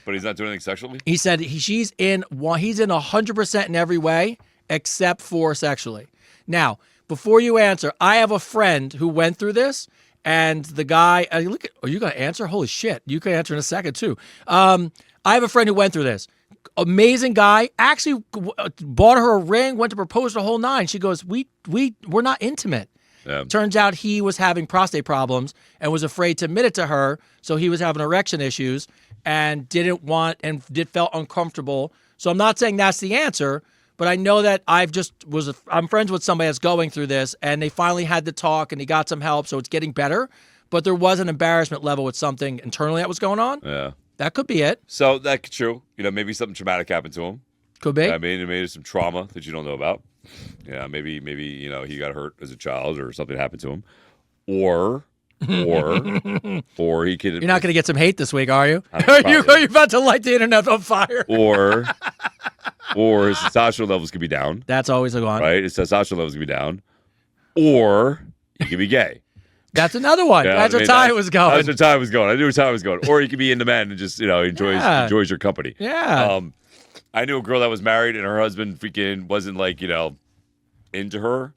But he's not doing anything sexually? He said he's in 100% in every way except for sexually. Now, before you answer, I have a friend who went through this, and the guy, are you going to answer? Holy shit. You can answer in a second, too. I have a friend who went through this. Amazing guy. Actually bought her a ring, went to propose the whole nine. She goes, we're not intimate. Yeah. Turns out he was having prostate problems and was afraid to admit it to her. So he was having erection issues and felt uncomfortable. So I'm not saying that's the answer, but I know that I'm friends with somebody that's going through this, and they finally had the talk, and he got some help, so it's getting better. But there was an embarrassment level with something internally that was going on. Yeah. That could be it. So that's true. Maybe something traumatic happened to him. Could be. I mean, maybe there's some trauma that you don't know about. Yeah, maybe he got hurt as a child or something happened to him, or he could. You're not going to get some hate this week, are you? Probably. You're about to light the internet on fire. Or his testosterone levels could be down. That's always a one. Right, his testosterone levels could be down, or he could be gay. That's another one. That's where Ty was going. That's where Ty was going. I knew where Ty was going. Or he could be into men and just enjoys your company. Yeah. I knew a girl that was married and her husband freaking wasn't into her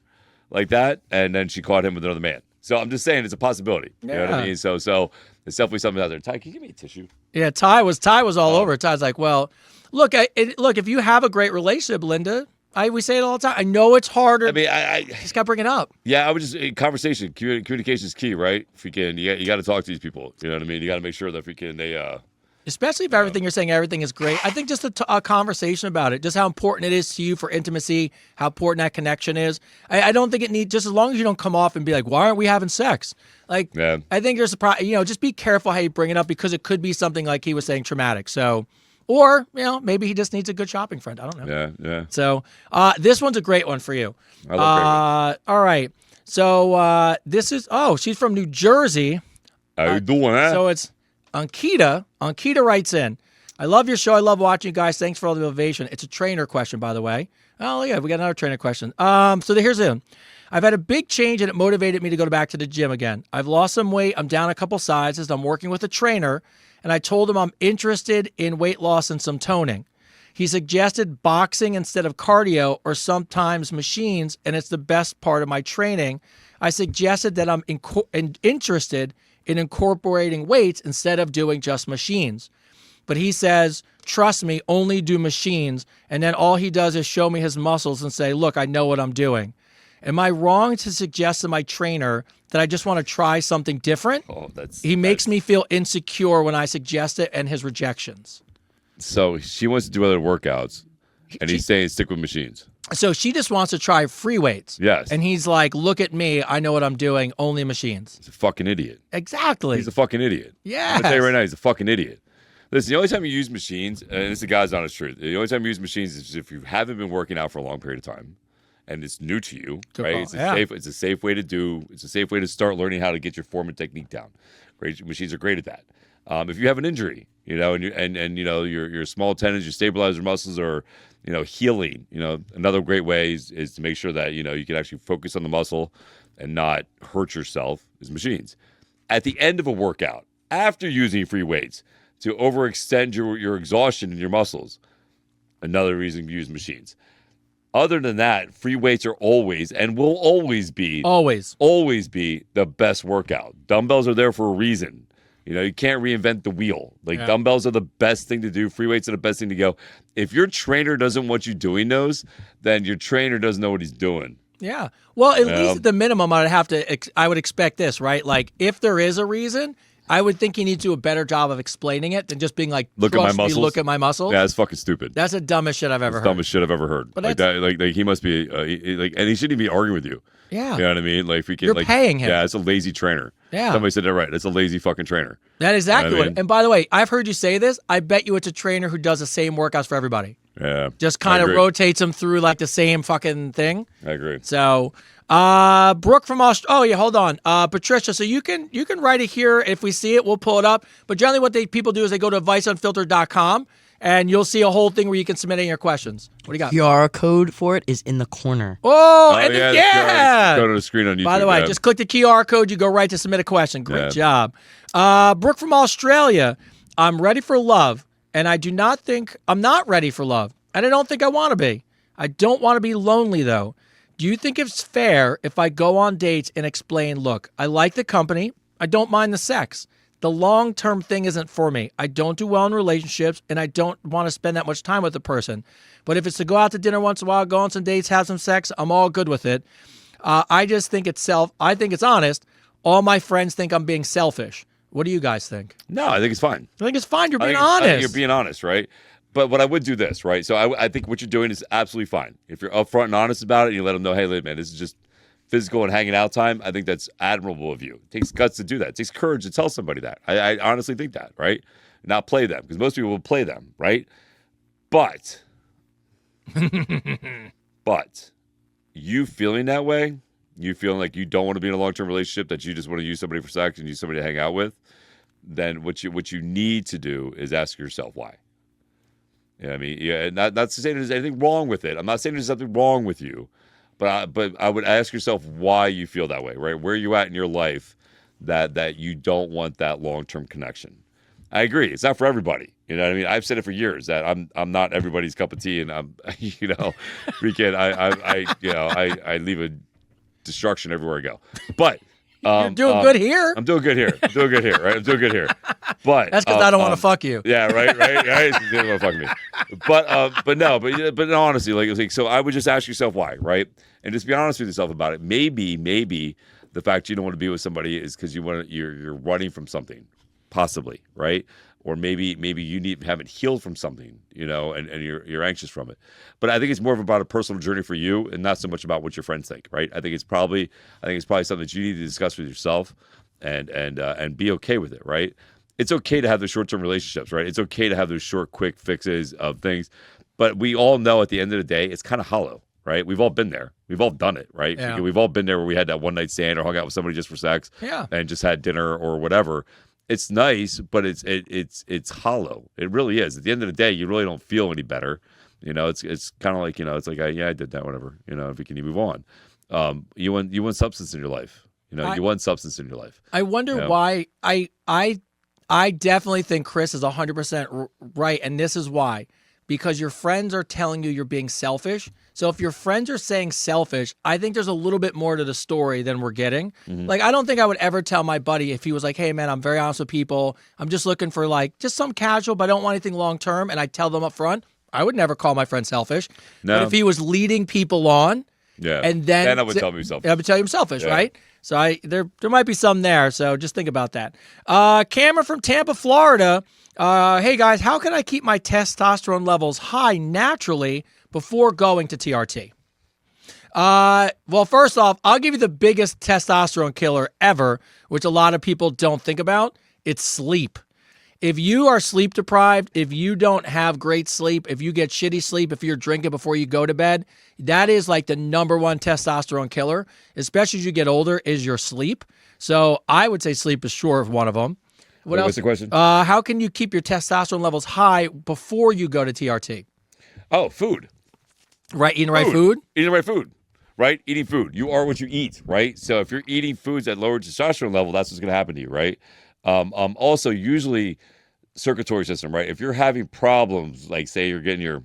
like that, and then she caught him with another man. So I'm just saying it's a possibility. You know what I mean? So it's definitely something out there. Ty, can you give me a tissue? Yeah, Ty was all over it. Ty's like, well, look, if you have a great relationship, Linda, we say it all the time. I know it's harder. I mean, I just got to bring it up. Yeah, I would just conversation, communication is key, right? Freaking, you got to talk to these people. You know what I mean? You got to make sure that freaking they. Especially if everything you're saying, everything is great. I think just a conversation about it, just how important it is to you for intimacy, how important that connection is. I don't think it needs, just as long as you don't come off and be like, why aren't we having sex? I think there's just be careful how you bring it up, because it could be something like he was saying, traumatic. So, or, maybe he just needs a good shopping friend. I don't know. Yeah. So, this one's a great one for you. I love great ones. All right. So, this is, she's from New Jersey. How you doing, huh? So it's Ankita. Ankita writes in, I love your show. I love watching you guys. Thanks for all the motivation. It's a trainer question, by the way. Oh, yeah, we got another trainer question. Here's it. I've had a big change, and it motivated me to go back to the gym again. I've lost some weight. I'm down a couple sizes. I'm working with a trainer, and I told him I'm interested in weight loss and some toning. He suggested boxing instead of cardio, or sometimes machines, and it's the best part of my training. I suggested that I'm interested in incorporating weights instead of doing just machines. But he says, trust me, only do machines. And then all he does is show me his muscles and say, look, I know what I'm doing. Am I wrong to suggest to my trainer that I just want to try something different? He makes me feel insecure when I suggest it, and his rejections. So she wants to do other workouts, and he's saying stick with machines. So she just wants to try free weights. Yes. And he's like, look at me. I know what I'm doing. Only machines. He's a fucking idiot. Exactly. He's a fucking idiot. Yeah. I'm going to tell you right now, he's a fucking idiot. Listen, the only time you use machines, and it's the God's honest truth, the only time you use machines is if you haven't been working out for a long period of time, and it's new to you, right? It's a safe way to do. It's a safe way to start learning how to get your form and technique down. Great machines are great at that. If you have an injury, and your small tendons, your stabilizer muscles are, healing. Another great way is to make sure that you can actually focus on the muscle and not hurt yourself is machines. At the end of a workout, after using free weights to overextend your exhaustion in your muscles, another reason to use machines. Other than that, free weights are always and will always be the best workout. Dumbbells are there for a reason. You can't reinvent the wheel. Dumbbells are the best thing to do. Free weights are the best thing to go. If your trainer doesn't want you doing those, then your trainer doesn't know what he's doing. Yeah. Well, at least at the minimum, I would expect this, right? Like, if there is a reason, I would think he needs to do a better job of explaining it than just being like, look at my muscles. Look at my muscles. Yeah, that's fucking stupid. That's the dumbest shit I've ever heard. Dumbest shit I've ever heard. But he must be and he shouldn't even be arguing with you. Yeah. You know what I mean? You're paying him. Yeah, it's a lazy trainer. Yeah. Somebody said that right. It's a lazy fucking trainer. That is exactly what I mean? And by the way, I've heard you say this. I bet you it's a trainer who does the same workouts for everybody. Yeah. Just kind of rotates them through like the same fucking thing. I agree. So, Brooke from Australia. Oh yeah, hold on. Patricia, so you can write it here. If we see it, we'll pull it up. But generally what people do is they go to adviceunfiltered.com and you'll see a whole thing where you can submit any of your questions. What do you got? QR code for it is in the corner. Go to the screen on YouTube. By the way, just click the QR code. You go right to submit a question. Great job. Brooke from Australia. I'm ready for love, and I'm not ready for love, and I don't think I want to be. I don't want to be lonely, though. Do you think it's fair if I go on dates and explain, look, I like the company. I don't mind the sex. The long-term thing isn't for me. I don't do well in relationships, and I don't want to spend that much time with the person. But if it's to go out to dinner once in a while, go on some dates, have some sex, I'm all good with it. I just think I think it's honest. All my friends think I'm being selfish. What do you guys think? No, I think it's fine. I think it's fine. You're being honest. I think you're being honest, right? but what I would do this, right? So I think what you're doing is absolutely fine. If you're upfront and honest about it, and you let them know, hey, man, this is just physical and hanging out time. I think that's admirable of you. It takes guts to do that. It takes courage to tell somebody that. I honestly think that, right? Not play them, because most people will play them, right? But you feeling that way, you feeling like you don't want to be in a long-term relationship, that you just want to use somebody for sex and use somebody to hang out with, then what you need to do is ask yourself why. Yeah, I mean, yeah, not to say there's anything wrong with it. I'm not saying there's something wrong with you, but I would ask yourself why you feel that way, right? Where are you at in your life that you don't want that long-term connection? I agree. It's not for everybody. You know what I mean? I've said it for years that I'm not everybody's cup of tea, and I'm, freaking I leave a destruction everywhere I go. But you're doing good here. I'm doing good here. Right? I'm doing good here. But that's because I don't want to fuck you. Yeah, right. You don't want to fuck me. But honestly, like, so I would just ask yourself why, right? And just be honest with yourself about it. Maybe the fact you don't want to be with somebody is because you're running from something. Possibly, right? Or maybe you haven't healed from something, and you're anxious from it. But I think it's more about a personal journey for you, and not so much about what your friends think, right? I think it's probably something that you need to discuss with yourself, and be okay with it, right? It's okay to have those short-term relationships, right? It's okay to have those short, quick fixes of things, but we all know at the end of the day, it's kind of hollow, right? We've all been there. We've all done it, right? Yeah. We've all been there where we had that one-night stand or hung out with somebody just for sex, and just had dinner or whatever. It's nice, but it's hollow. It really is. At the end of the day, you really don't feel any better. It's kind of like, it's like, I did that, whatever. If you can move on. You want substance in your life. You want substance in your life. I wonder why. I definitely think Chris is 100% right, and this is why. Because your friends are telling you you're being selfish. So if your friends are saying selfish, I think there's a little bit more to the story than we're getting. Mm-hmm. Like, I don't think I would ever tell my buddy if he was like, hey, man, I'm very honest with people. I'm just looking for just some casual, but I don't want anything long-term. And I tell them up front, I would never call my friend selfish. No. But if he was leading people on, and then I would tell him he's selfish. I would tell him selfish, right? So there might be some there. So just think about that. Cameron from Tampa, Florida. Hey guys, how can I keep my testosterone levels high naturally before going to TRT? Well, first off, I'll give you the biggest testosterone killer ever, which a lot of people don't think about. It's sleep. If you are sleep deprived, if you don't have great sleep, if you get shitty sleep, if you're drinking before you go to bed, that is like the number one testosterone killer, especially as you get older, is your sleep. So I would say sleep is sure of one of them. What else? What's the question? How can you keep your testosterone levels high before you go to TRT? Oh, food. Right, eating the right food? Eating the right food, right? Eating food. You are what you eat, right? So if you're eating foods that lower testosterone level, that's what's going to happen to you, right? Also, usually circulatory system, right? If you're having problems, like say you're getting your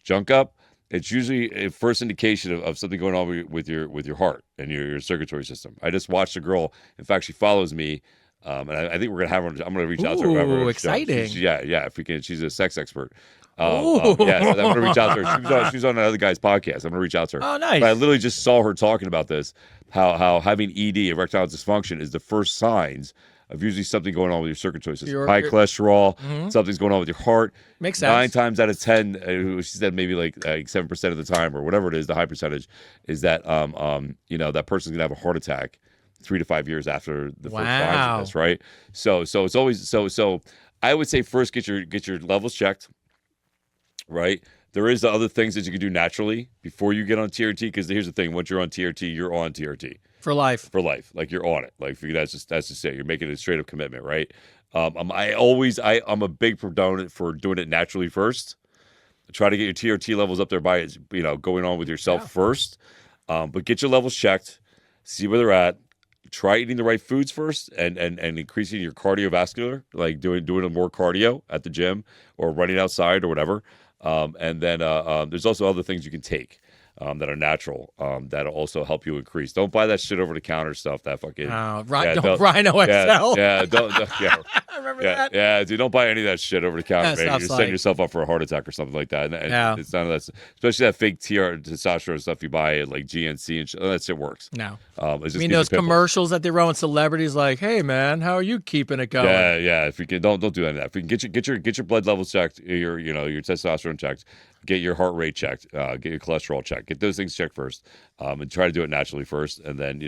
junk up, it's usually a first indication of something going on with your heart and your circulatory system. I just watched a girl. In fact, she follows me. And I think we're gonna have her. I'm gonna reach out to her. Ooh, exciting! If we can, she's a sex expert. So I'm gonna reach out to her. She was on another guy's podcast. I'm gonna reach out to her. Oh, nice! But I literally just saw her talking about this. How having ED, erectile dysfunction, is the first signs of usually something going on with your circulatory system. High cholesterol, something's going on with your heart. Makes sense. 9 times out of 10, she said maybe like 7% of the time, or whatever it is, the high percentage is that that person's gonna have a heart attack 3 to 5 years after the first signs of this, right? So it's always so I would say first get your levels checked, right? There is the other things that you can do naturally before you get on TRT, because here's the thing: once you're on TRT, you're on TRT for life. For life, like you're on it. Like that's just it. You're making a straight up commitment, right? I'm a big proponent for doing it naturally first. Try to get your TRT levels up there by going on with yourself first, but get your levels checked, see where they're at. Try eating the right foods first, and increasing your cardiovascular, like doing more cardio at the gym or running outside or whatever. And then there's also other things you can take. that are natural that'll also help you increase. Don't buy that shit over the counter stuff. That fucking Rhino XL. I remember that. Yeah, dude, don't buy any of that shit over the counter, man. You're setting like, yourself up for a heart attack or something like that. And it's none of that, especially that fake testosterone stuff you buy at like GNC and shit. That shit works. No. Just I mean those commercials that they run with celebrities, like, "Hey man, how are you keeping it going?" Yeah. If you can, don't do any of that. If you can get your blood levels checked, your testosterone checked, get your heart rate checked, get your cholesterol checked, get those things checked first, and try to do it naturally first, and then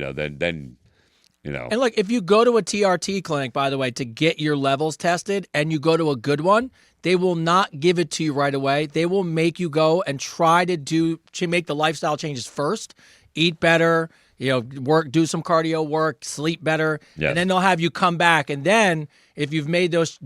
And look, if you go to a TRT clinic, by the way, to get your levels tested, and you go to a good one, they will not give it to you right away. They will make you go and try to make the lifestyle changes first, eat better, do some cardio work, sleep better, and then they'll have you come back. And then if you've made those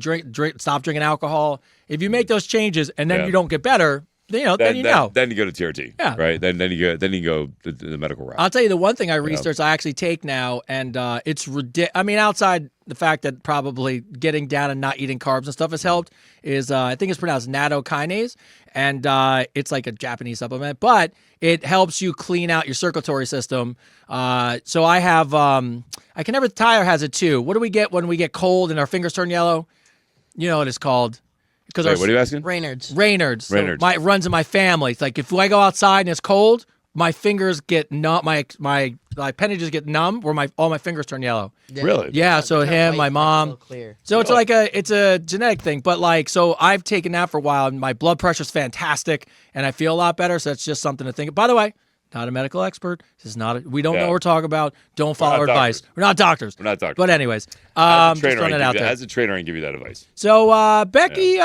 stop drinking alcohol, if you make those changes and then you don't get better, then you know. Then you go to TRT, right? Then you go the medical route. I'll tell you the one thing I researched, I actually take now, and it's ridiculous. I mean, outside the fact that probably getting down and not eating carbs and stuff has helped, is I think it's pronounced nattokinase, and it's like a Japanese supplement, but it helps you clean out your circulatory system. So I have, I can never, Tyler has it too. What do we get when we get cold and our fingers turn yellow? You know what it's called. Wait, what are you asking? Raynaud's. So it runs in my family. It's like if I go outside and it's cold, my fingers get numb. My appendages get numb, where all my fingers turn yellow. Yeah. Really? Yeah. So him, my mom. So it's like it's a genetic thing. But so I've taken that for a while, and my blood pressure's fantastic, and I feel a lot better. So it's just something to think. By the way, not a medical expert. This is not. We don't know what we're talking about. Don't follow our advice. We're not doctors. But anyways, just throwing it out there. As a trainer, I can give you that advice. So Becky,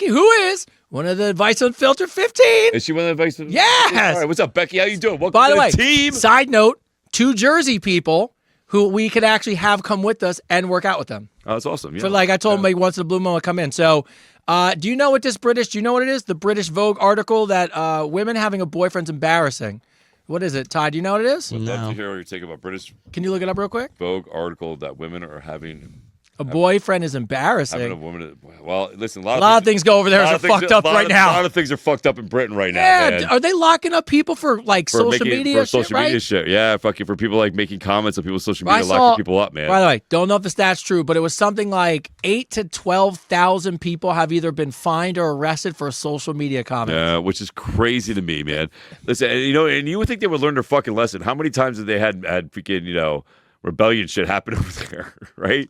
who is one of the Advice Unfiltered 15? Is she one of the Advice? Yes. All right. What's up, Becky? How you doing? Welcome By the to way, the team. Side note: 2 Jersey people who we could actually have come with us and work out with them. Oh, that's awesome. Yeah. For I told them maybe once in a blue moon would come in. So, do you know what this British? Do you know what it is? The British Vogue article that women having a boyfriend's embarrassing. What is it, Ty? Do you know what it is? Would love to hear what you take about British Can you look it up real quick? Vogue article that women are having. A boyfriend is embarrassing. Having a woman. Well, listen, a lot of things go over there are fucked up right now. A lot of things are fucked up in Britain right now. Yeah, man. Are they locking up people for social media? For social media shit. Yeah, fucking for people making comments on people's social media, locking people up, man. By the way, don't know if the stat's true, but it was something like 8,000 to 12,000 people have either been fined or arrested for social media comments. Yeah, which is crazy to me, man. Listen, and you would think they would learn their fucking lesson. How many times have they had freaking rebellion shit happen over there, right?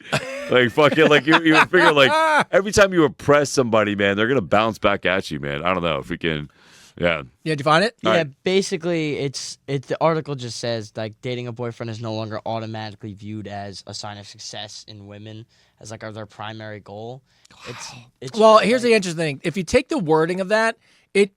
You figure every time you oppress somebody, man, they're gonna bounce back at you, man. I don't know if we can. Yeah. Yeah, did you find it? Yeah, basically, the article just says dating a boyfriend is no longer automatically viewed as a sign of success in women as their primary goal. Here's the interesting thing: if you take the wording of that,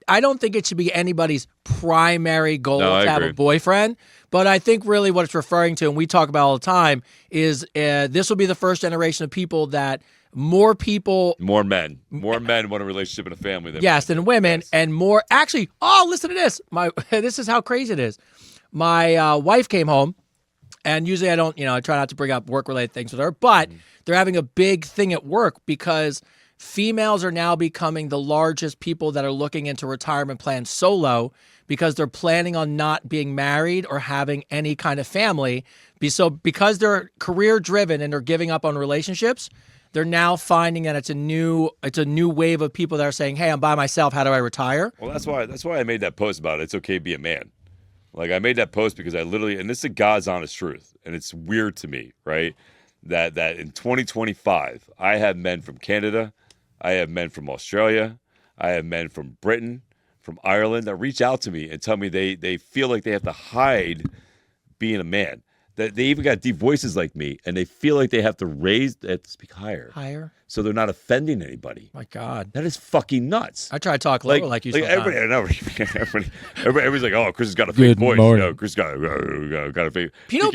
I don't think it should be anybody's primary goal to have a boyfriend. But I think really what it's referring to, and we talk about all the time, is this will be the first generation of people that more men want a relationship and a family than women, and more actually. Oh, listen to this! This is how crazy it is. My wife came home, and usually I don't, I try not to bring up work-related things with her, but they're having a big thing at work because females are now becoming the largest people that are looking into retirement plans solo because they're planning on not being married or having any kind of family. So because they're career driven and they're giving up on relationships, they're now finding that it's a new wave of people that are saying, "Hey, I'm by myself. How do I retire?" Well, that's why I made that post about it's okay to be a man. I made that post because I literally, and this is God's honest truth, and it's weird to me, right? That in 2025, I have men from Canada, I have men from Australia, I have men from Britain, from Ireland that reach out to me and tell me they feel like they have to hide being a man. That they even got deep voices like me, and they feel like they have to speak higher. Higher? So they're not offending anybody. My God. That is fucking nuts. I try to talk lower like you sometimes. Everybody's like, "Oh, Chris has got a fake voice." Chris got a fake.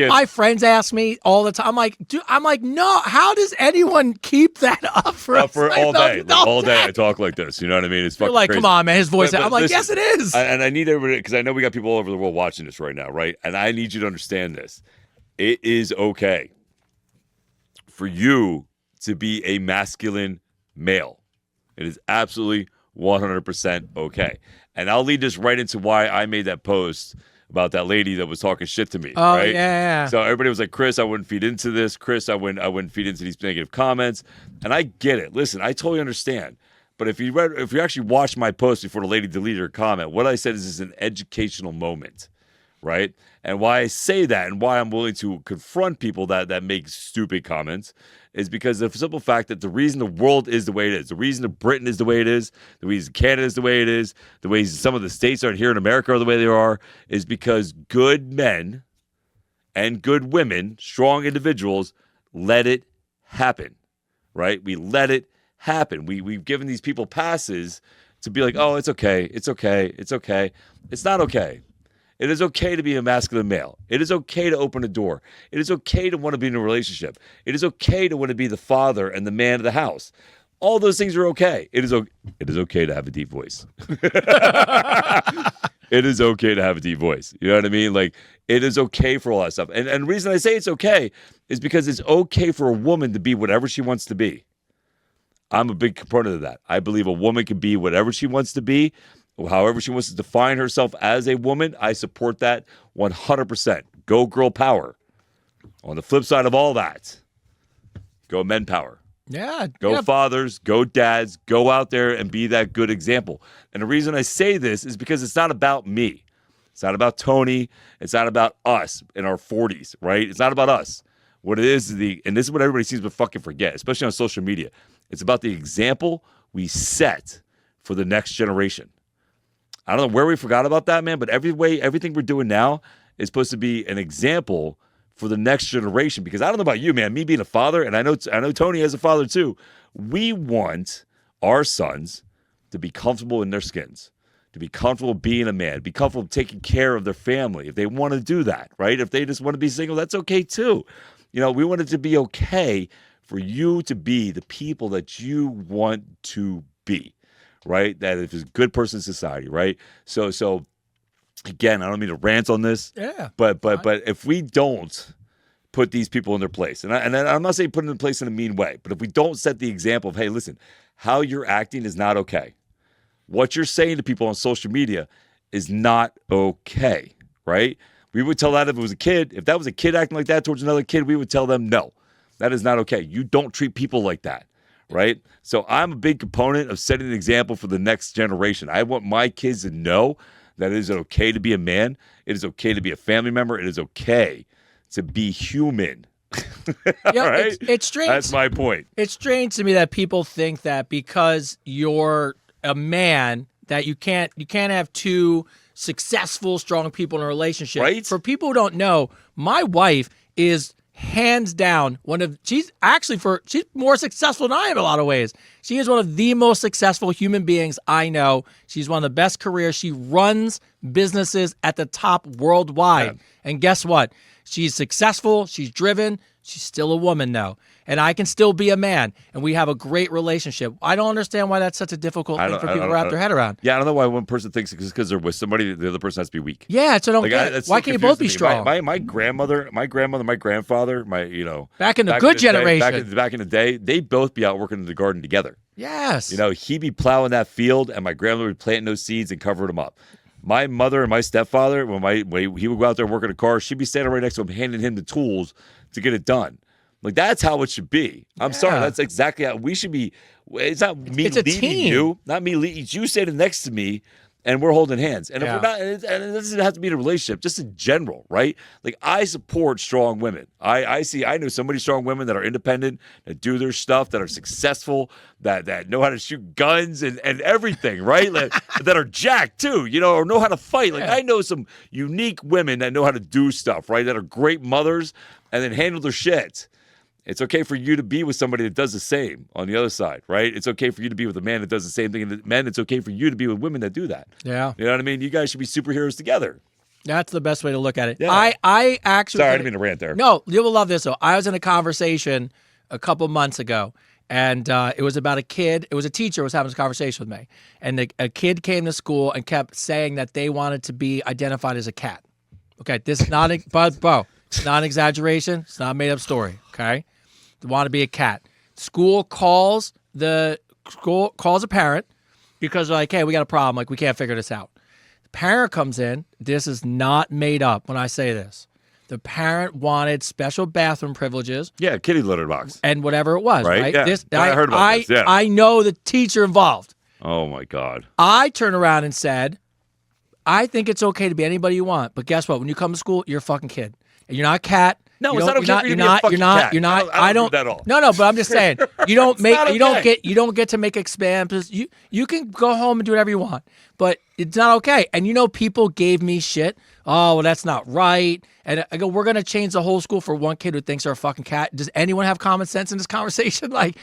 My friends ask me all the time. I'm like, no. How does anyone keep that up for all day? All day I talk like this. You know what I mean? It's fucking crazy. Come on, man. His voice. I'm like, yes, it is. And I need everybody, because I know we got people all over the world watching this right now, right? And I need you to understand this. It is okay for you to be a masculine male. It is absolutely 100% okay. And I'll lead this right into why I made that post about that lady that was talking shit to me. Oh, right? yeah. So everybody was like, Chris, I wouldn't feed into this. Chris, I wouldn't feed into these negative comments. And I get it. Listen, I totally understand. But if you actually watched my post before the lady deleted her comment, what I said is an educational moment, right? And why I say that and why I'm willing to confront people that make stupid comments is because of the simple fact that the reason the world is the way it is, the reason that Britain is the way it is, the reason Canada is the way it is, the way some of the states are here in America are the way they are, is because good men and good women, strong individuals, let it happen, right? We let it happen. We've given these people passes to be like, oh, it's okay, it's okay, it's okay. It's not okay. It is okay to be a masculine male. It is okay to open a door. It is okay to want to be in a relationship. It is okay to want to be the father and the man of the house. All those things are okay. It is okay to have a deep voice. It is okay to have a deep voice. You know what I mean? Like, it is okay for all that stuff. And the reason I say it's okay is because it's okay for a woman to be whatever she wants to be. I'm a big proponent of that. I believe a woman can be whatever she wants to be, however she wants to define herself as a woman. I support that 100%. Go girl power. On the flip side of all that, go men power. Yeah. Go fathers, go dads, go out there and be that good example. And the reason I say this is because it's not about me. It's not about Tony. It's not about us in our 40s, right? It's not about us. What it is, and this is what everybody seems to fucking forget, especially on social media. It's about the example we set for the next generation. I don't know where we forgot about that, man, but everything we're doing now is supposed to be an example for the next generation. Because I don't know about you, man, me being a father, and I know Tony as a father too, we want our sons to be comfortable in their skins, to be comfortable being a man, be comfortable taking care of their family. If they want to do that, right? If they just want to be single, that's okay too. You know, we want it to be okay for you to be the people that you want to be, right? That if it's a good person in society, right? So again, I don't mean to rant on this, but if we don't put these people in their place, and I'm not saying put them in place in a mean way, but if we don't set the example of, hey, listen, how you're acting is not okay. What you're saying to people on social media is not okay, right? We would tell that if it was a kid. If that was a kid acting like that towards another kid, we would tell them, no, that is not okay. You don't treat people like that, right? So I'm a big component of setting an example for the next generation. I want my kids to know that it is okay to be a man. It is okay to be a family member. It is okay to be human. Right? It's strange. That's my point. It's strange to me that people think that because you're a man that you can't have two successful, strong people in a relationship. Right? For people who don't know, my wife is hands down she's more successful than I am in a lot of ways. She is one of the most successful human beings I know. She's one of the best careers. She runs businesses at the top worldwide. Yeah. And guess what? She's successful. She's driven. She's still a woman, though. And I can still be a man. And we have a great relationship. I don't understand why that's such a difficult thing for people to wrap their head around. Yeah, I don't know why one person thinks it's because they're with somebody, the other person has to be weak. Yeah, it's why can't you both be strong? My grandmother, my grandfather, back in the good generation. Back in the day, they'd both be out working in the garden together. Yes. He'd be plowing that field, and my grandmother would plant those seeds and cover them up. My mother and my stepfather, when he would go out there working a car, she'd be standing right next to him, handing him the tools to get it done. Like, that's how it should be. I'm sorry. That's exactly how we should be. It's not me leading you, not me leading you sitting next to me, and we're holding hands. And if we're not, and it doesn't have to be in a relationship, just in general, right? Like, I support strong women. I know so many strong women that are independent, that do their stuff, that are successful, that know how to shoot guns and everything, right? That are jacked too, or know how to fight. Like, I know some unique women that know how to do stuff, right? That are great mothers and then handle their shit. It's okay for you to be with somebody that does the same on the other side, right? It's okay for you to be with a man that does the same thing. And men, it's okay for you to be with women that do that. Yeah. You know what I mean? You guys should be superheroes together. That's the best way to look at it. Yeah. I actually... Sorry, I didn't mean to rant there. No, you will love this, though. I was in a conversation a couple months ago, and it was about a kid. It was a teacher who was having this conversation with me. And a kid came to school and kept saying that they wanted to be identified as a cat. Okay, this is not... Bro, it's not an exaggeration. It's not a made-up story, okay? They want to be a cat. School calls a parent because they're like, hey, we got a problem. Like, we can't figure this out. The parent comes in. This is not made up when I say this. The parent wanted special bathroom privileges. Yeah, kitty litter box. And whatever it was, right? Yeah. I heard about this. Yeah. I know the teacher involved. Oh, my God. I turned around and said, I think it's okay to be anybody you want. But guess what? When you come to school, you're a fucking kid. And you're not a cat. No, it's not okay for you to be a fucking cat. You're not. I don't do that at all. No, but I'm just saying. You don't make. not You don't okay. get. You don't get to make expands. You can go home and do whatever you want, but it's not okay. And people gave me shit. Oh, well, that's not right. And I go, we're gonna change the whole school for one kid who thinks they're a fucking cat. Does anyone have common sense in this conversation? Then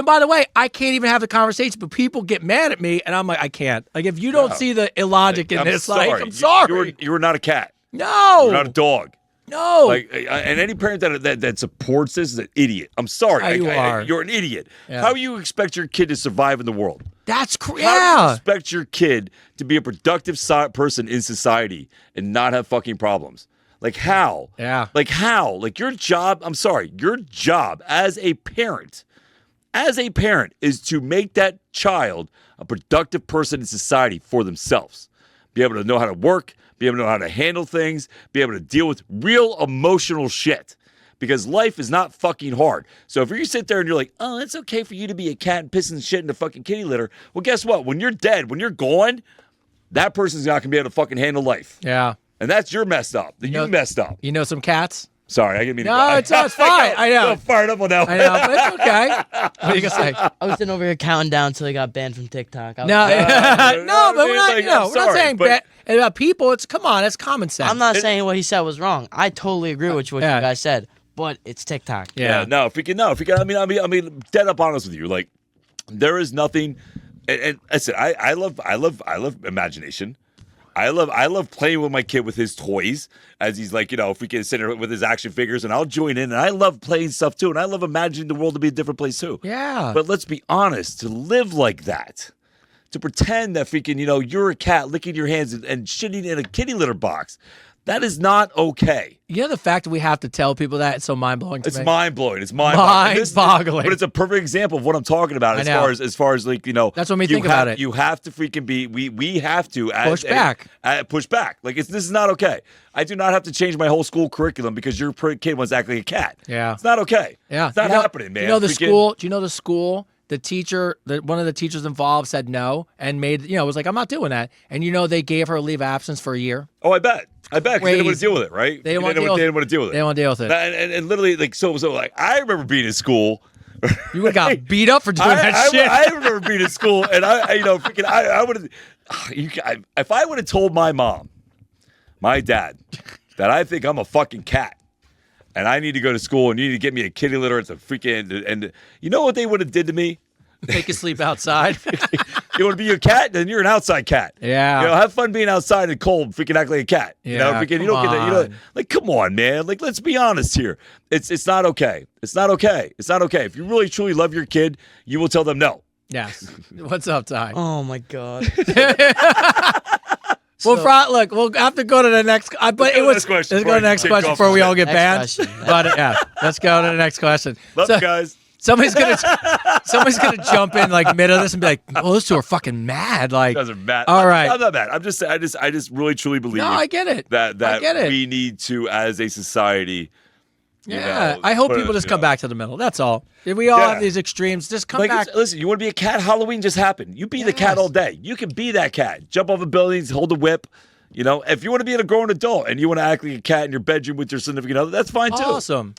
by the way, I can't even have the conversation. But people get mad at me, and I'm like, I can't. Like, if you don't see the illogic in this, I'm sorry. You were not a cat. No. You're not a dog. No. And any parent that supports this is an idiot. I'm sorry. You are. You're an idiot. Yeah. How do you expect your kid to survive in the world? That's How do yeah. you expect your kid to be a productive person in society and not have fucking problems? Like how? Yeah. Like how? Like your job, I'm sorry, your job as a parent is to make that child a productive person in society for themselves. Be able to know how to work, be able to know how to handle things, be able to deal with real emotional shit. Because life is not fucking hard. So if you sit there and you're like, oh, it's okay for you to be a cat and pissing shit in the fucking kitty litter. Well, guess what? When you're dead, when you're gone, that person's not going to be able to fucking handle life. Yeah. And that's your messed up. You messed up. You know some cats? Sorry, I didn't mean to. No, it's fine. I know. I'm fired up on that one. I know, but it's okay. What are you going to say? I was sitting over here counting down until I got banned from TikTok. No, no, but we're not saying about people. Come on, it's common sense. I'm not saying what he said was wrong. I totally agree with what you guys said, but it's TikTok. Yeah. No, if we can, I mean, dead up honest with you. Like, there is nothing. And I said, I love imagination. I love playing with my kid with his toys as he's like, if we can sit there with his action figures, and I'll join in. And I love playing stuff too, and I love imagining the world to be a different place too. Yeah. But let's be honest, to live like that, to pretend that freaking, you're a cat licking your hands and shitting in a kitty litter box, that is not okay. The fact that we have to tell people that, it's so mind-blowing to me. It's mind-blowing. It's mind-boggling. Mind-boggling. But it's a perfect example of what I'm talking about as far as like, That's when we think about it. You have to freaking be, we have to push back. Push back. Like, this is not okay. I do not have to change my whole school curriculum because your kid wants to act like a cat. Yeah. It's not okay. Yeah. It's not happening, man. Do you know the school? The teacher, one of the teachers involved said no and was like, I'm not doing that. And they gave her a leave of absence for a year. Oh, I bet. Because they didn't want to deal with it, right? They didn't want to deal with it. They didn't want to deal with it. And literally, like, so like, I remember being in school. You would have got beat up for doing that shit. I remember being in school, and I would have, if I would have told my mom, my dad, that I think I'm a fucking cat, and I need to go to school, and you need to get me a kitty litter. It's a freaking, and you know what they would have did to me? Make you sleep outside. You want to be a cat? Then you're an outside cat. Yeah. Have fun being outside and cold, freaking act like a cat. Yeah, freaking, you don't get that. Like, come on, man. Like, let's be honest here. It's not okay. It's not okay. It's not okay. If you really truly love your kid, you will tell them no. Yes. What's up, Ty? Oh my God. Look, we'll have to go to the next. Let's go to the next question before we all get banned. But let's go to the next question. Love you guys. Somebody's gonna jump in like mid of this and be like, "Oh, those two are fucking mad." Like, you guys are mad. All right, I'm not mad. I just really truly believe. No, I get it. That we need to, as a society. I hope people just come back to the middle. That's all. If we all have these extremes, just come back. Listen, you want to be a cat? Halloween just happened. You be the cat all day. You can be that cat. Jump off of buildings, hold a whip. If you want to be a grown adult and you want to act like a cat in your bedroom with your significant other, that's fine too. Awesome.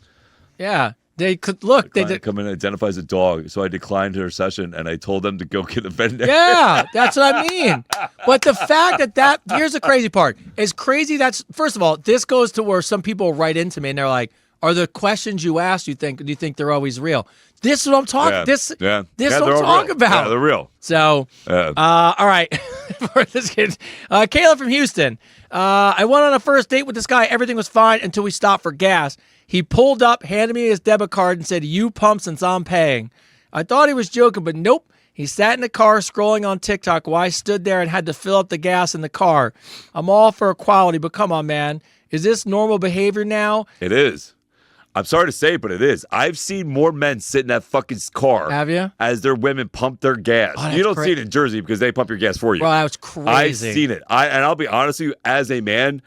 Yeah. They could look. They did come in and identify as a dog, so I declined her session and I told them to go get a veterinarian. Yeah, that's what I mean. But the fact that here's the crazy part. It's crazy. That's first of all, this goes to where some people write into me and they're like, "Are the questions you ask? Do you think they're always real?" This is what I'm talking. Yeah. This is what I'm all talking about. Yeah, they're real. So, all right. For this kid, Kayla from Houston. I went on a first date with this guy. Everything was fine until we stopped for gas. He pulled up, handed me his debit card, and said, "You pump since I'm paying." I thought he was joking, but nope. He sat in the car scrolling on TikTok while I stood there and had to fill up the gas in the car. I'm all for equality, but come on, man. Is this normal behavior now? It is. I'm sorry to say, but it is. I've seen more men sit in that fucking car. Have you? As their women pump their gas. Oh, You don't see it in Jersey because they pump your gas for you. Bro, that was crazy. I've seen it. And I'll be honest with you, as a man,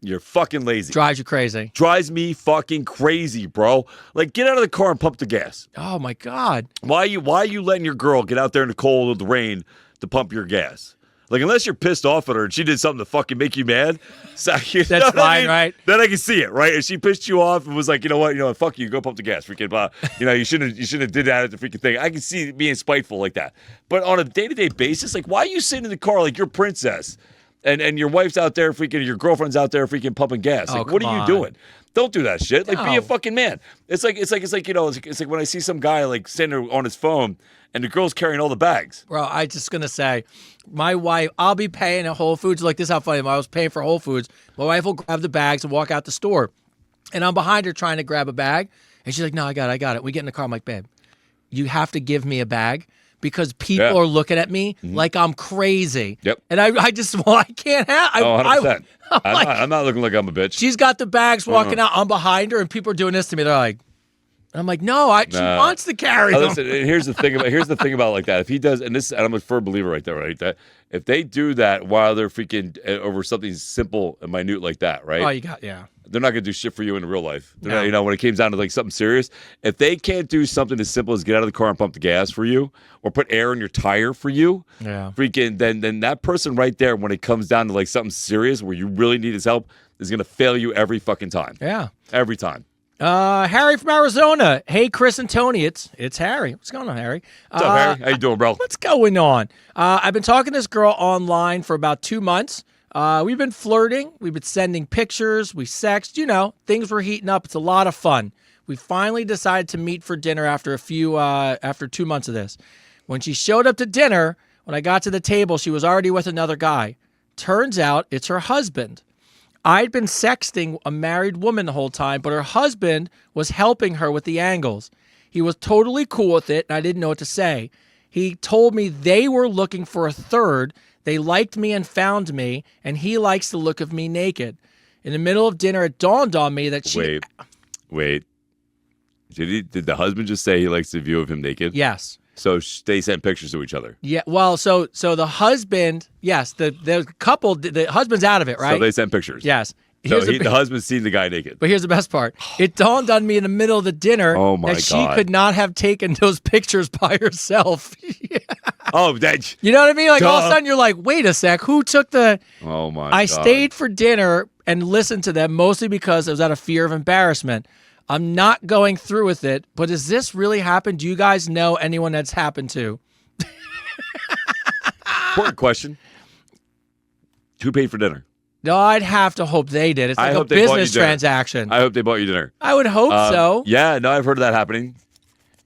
you're fucking lazy. Drives you crazy. Drives me fucking crazy, bro. Like, get out of the car and pump the gas. Oh my God. Why are you letting your girl get out there in the cold or the rain to pump your gas? Like, unless you're pissed off at her and she did something to fucking make you mad, so, that's fine, right? Then I can see it, right? If she pissed you off and was like, you know what, fuck you, go pump the gas, freaking blah. You shouldn't have did that at the freaking thing. I can see it being spiteful like that. But on a day-to-day basis, like, why are you sitting in the car like you're princess? And your wife's out there freaking, your girlfriend's out there freaking pumping gas. Like, what are you doing? Don't do that shit. Like, be a fucking man. It's like when I see some guy like sitting there on his phone and the girl's carrying all the bags. Bro, I just gonna say, my wife, I'll be paying at Whole Foods. Like, this is how funny. I was paying for Whole Foods. My wife will grab the bags and walk out the store. And I'm behind her trying to grab a bag. And she's like, no, I got it. We get in the car. I'm like, babe, you have to give me a bag because people are looking at me like I'm crazy. Yep. And I can't have. 100%. I'm not looking like I'm a bitch. She's got the bags walking out. I'm behind her, and people are doing this to me. They're like, and I'm like, no, she wants to carry them. Listen, here's the thing about like that. If he does, and I'm a firm believer right there, right? That if they do that while they're freaking over something simple and minute like that, right? Oh, they're not gonna do shit for you in real life. They're No. not, when it comes down to like something serious, if they can't do something as simple as get out of the car and pump the gas for you, or put air in your tire for you, freaking, then that person right there, when it comes down to like something serious where you really need his help, is gonna fail you every fucking time. Yeah. Every time. Harry from Arizona. Hey, Chris and Tony. It's Harry. What's going on, Harry? What's up, Harry? How you doing, bro? What's going on? I've been talking to this girl online for about 2 months. We've been flirting. We've been sending pictures. We sexted. Things were heating up. It's a lot of fun. We finally decided to meet for dinner after 2 months of this. When she showed up to dinner, when I got to the table, she was already with another guy. Turns out it's her husband. I'd been sexting a married woman the whole time, but her husband was helping her with the angles. He was totally cool with it, and I didn't know what to say. He told me they were looking for a third. They liked me and found me, and he likes the look of me naked. In the middle of dinner, it dawned on me that she... Wait. Did the husband just say he likes the view of him naked? Yes. So they sent pictures to each other. Yeah. Well, so the husband, yes, the couple, the husband's out of it, right? So they sent pictures. Yes. So the husband's seen the guy naked. But here's the best part. It dawned on me in the middle of the dinner that she could not have taken those pictures by herself. Yeah. Oh, that. You know what I mean? Like, all of a sudden, you're like, wait a sec, who took the... Oh, my God. I stayed for dinner and listened to them, mostly because I was out of fear of embarrassment. I'm not going through with it, but does this really happen? Do you guys know anyone that's happened to? Important question. Who paid for dinner? No, I'd have to hope they did. It's like a business transaction. I hope they bought you dinner. I would hope so. Yeah, no, I've heard of that happening.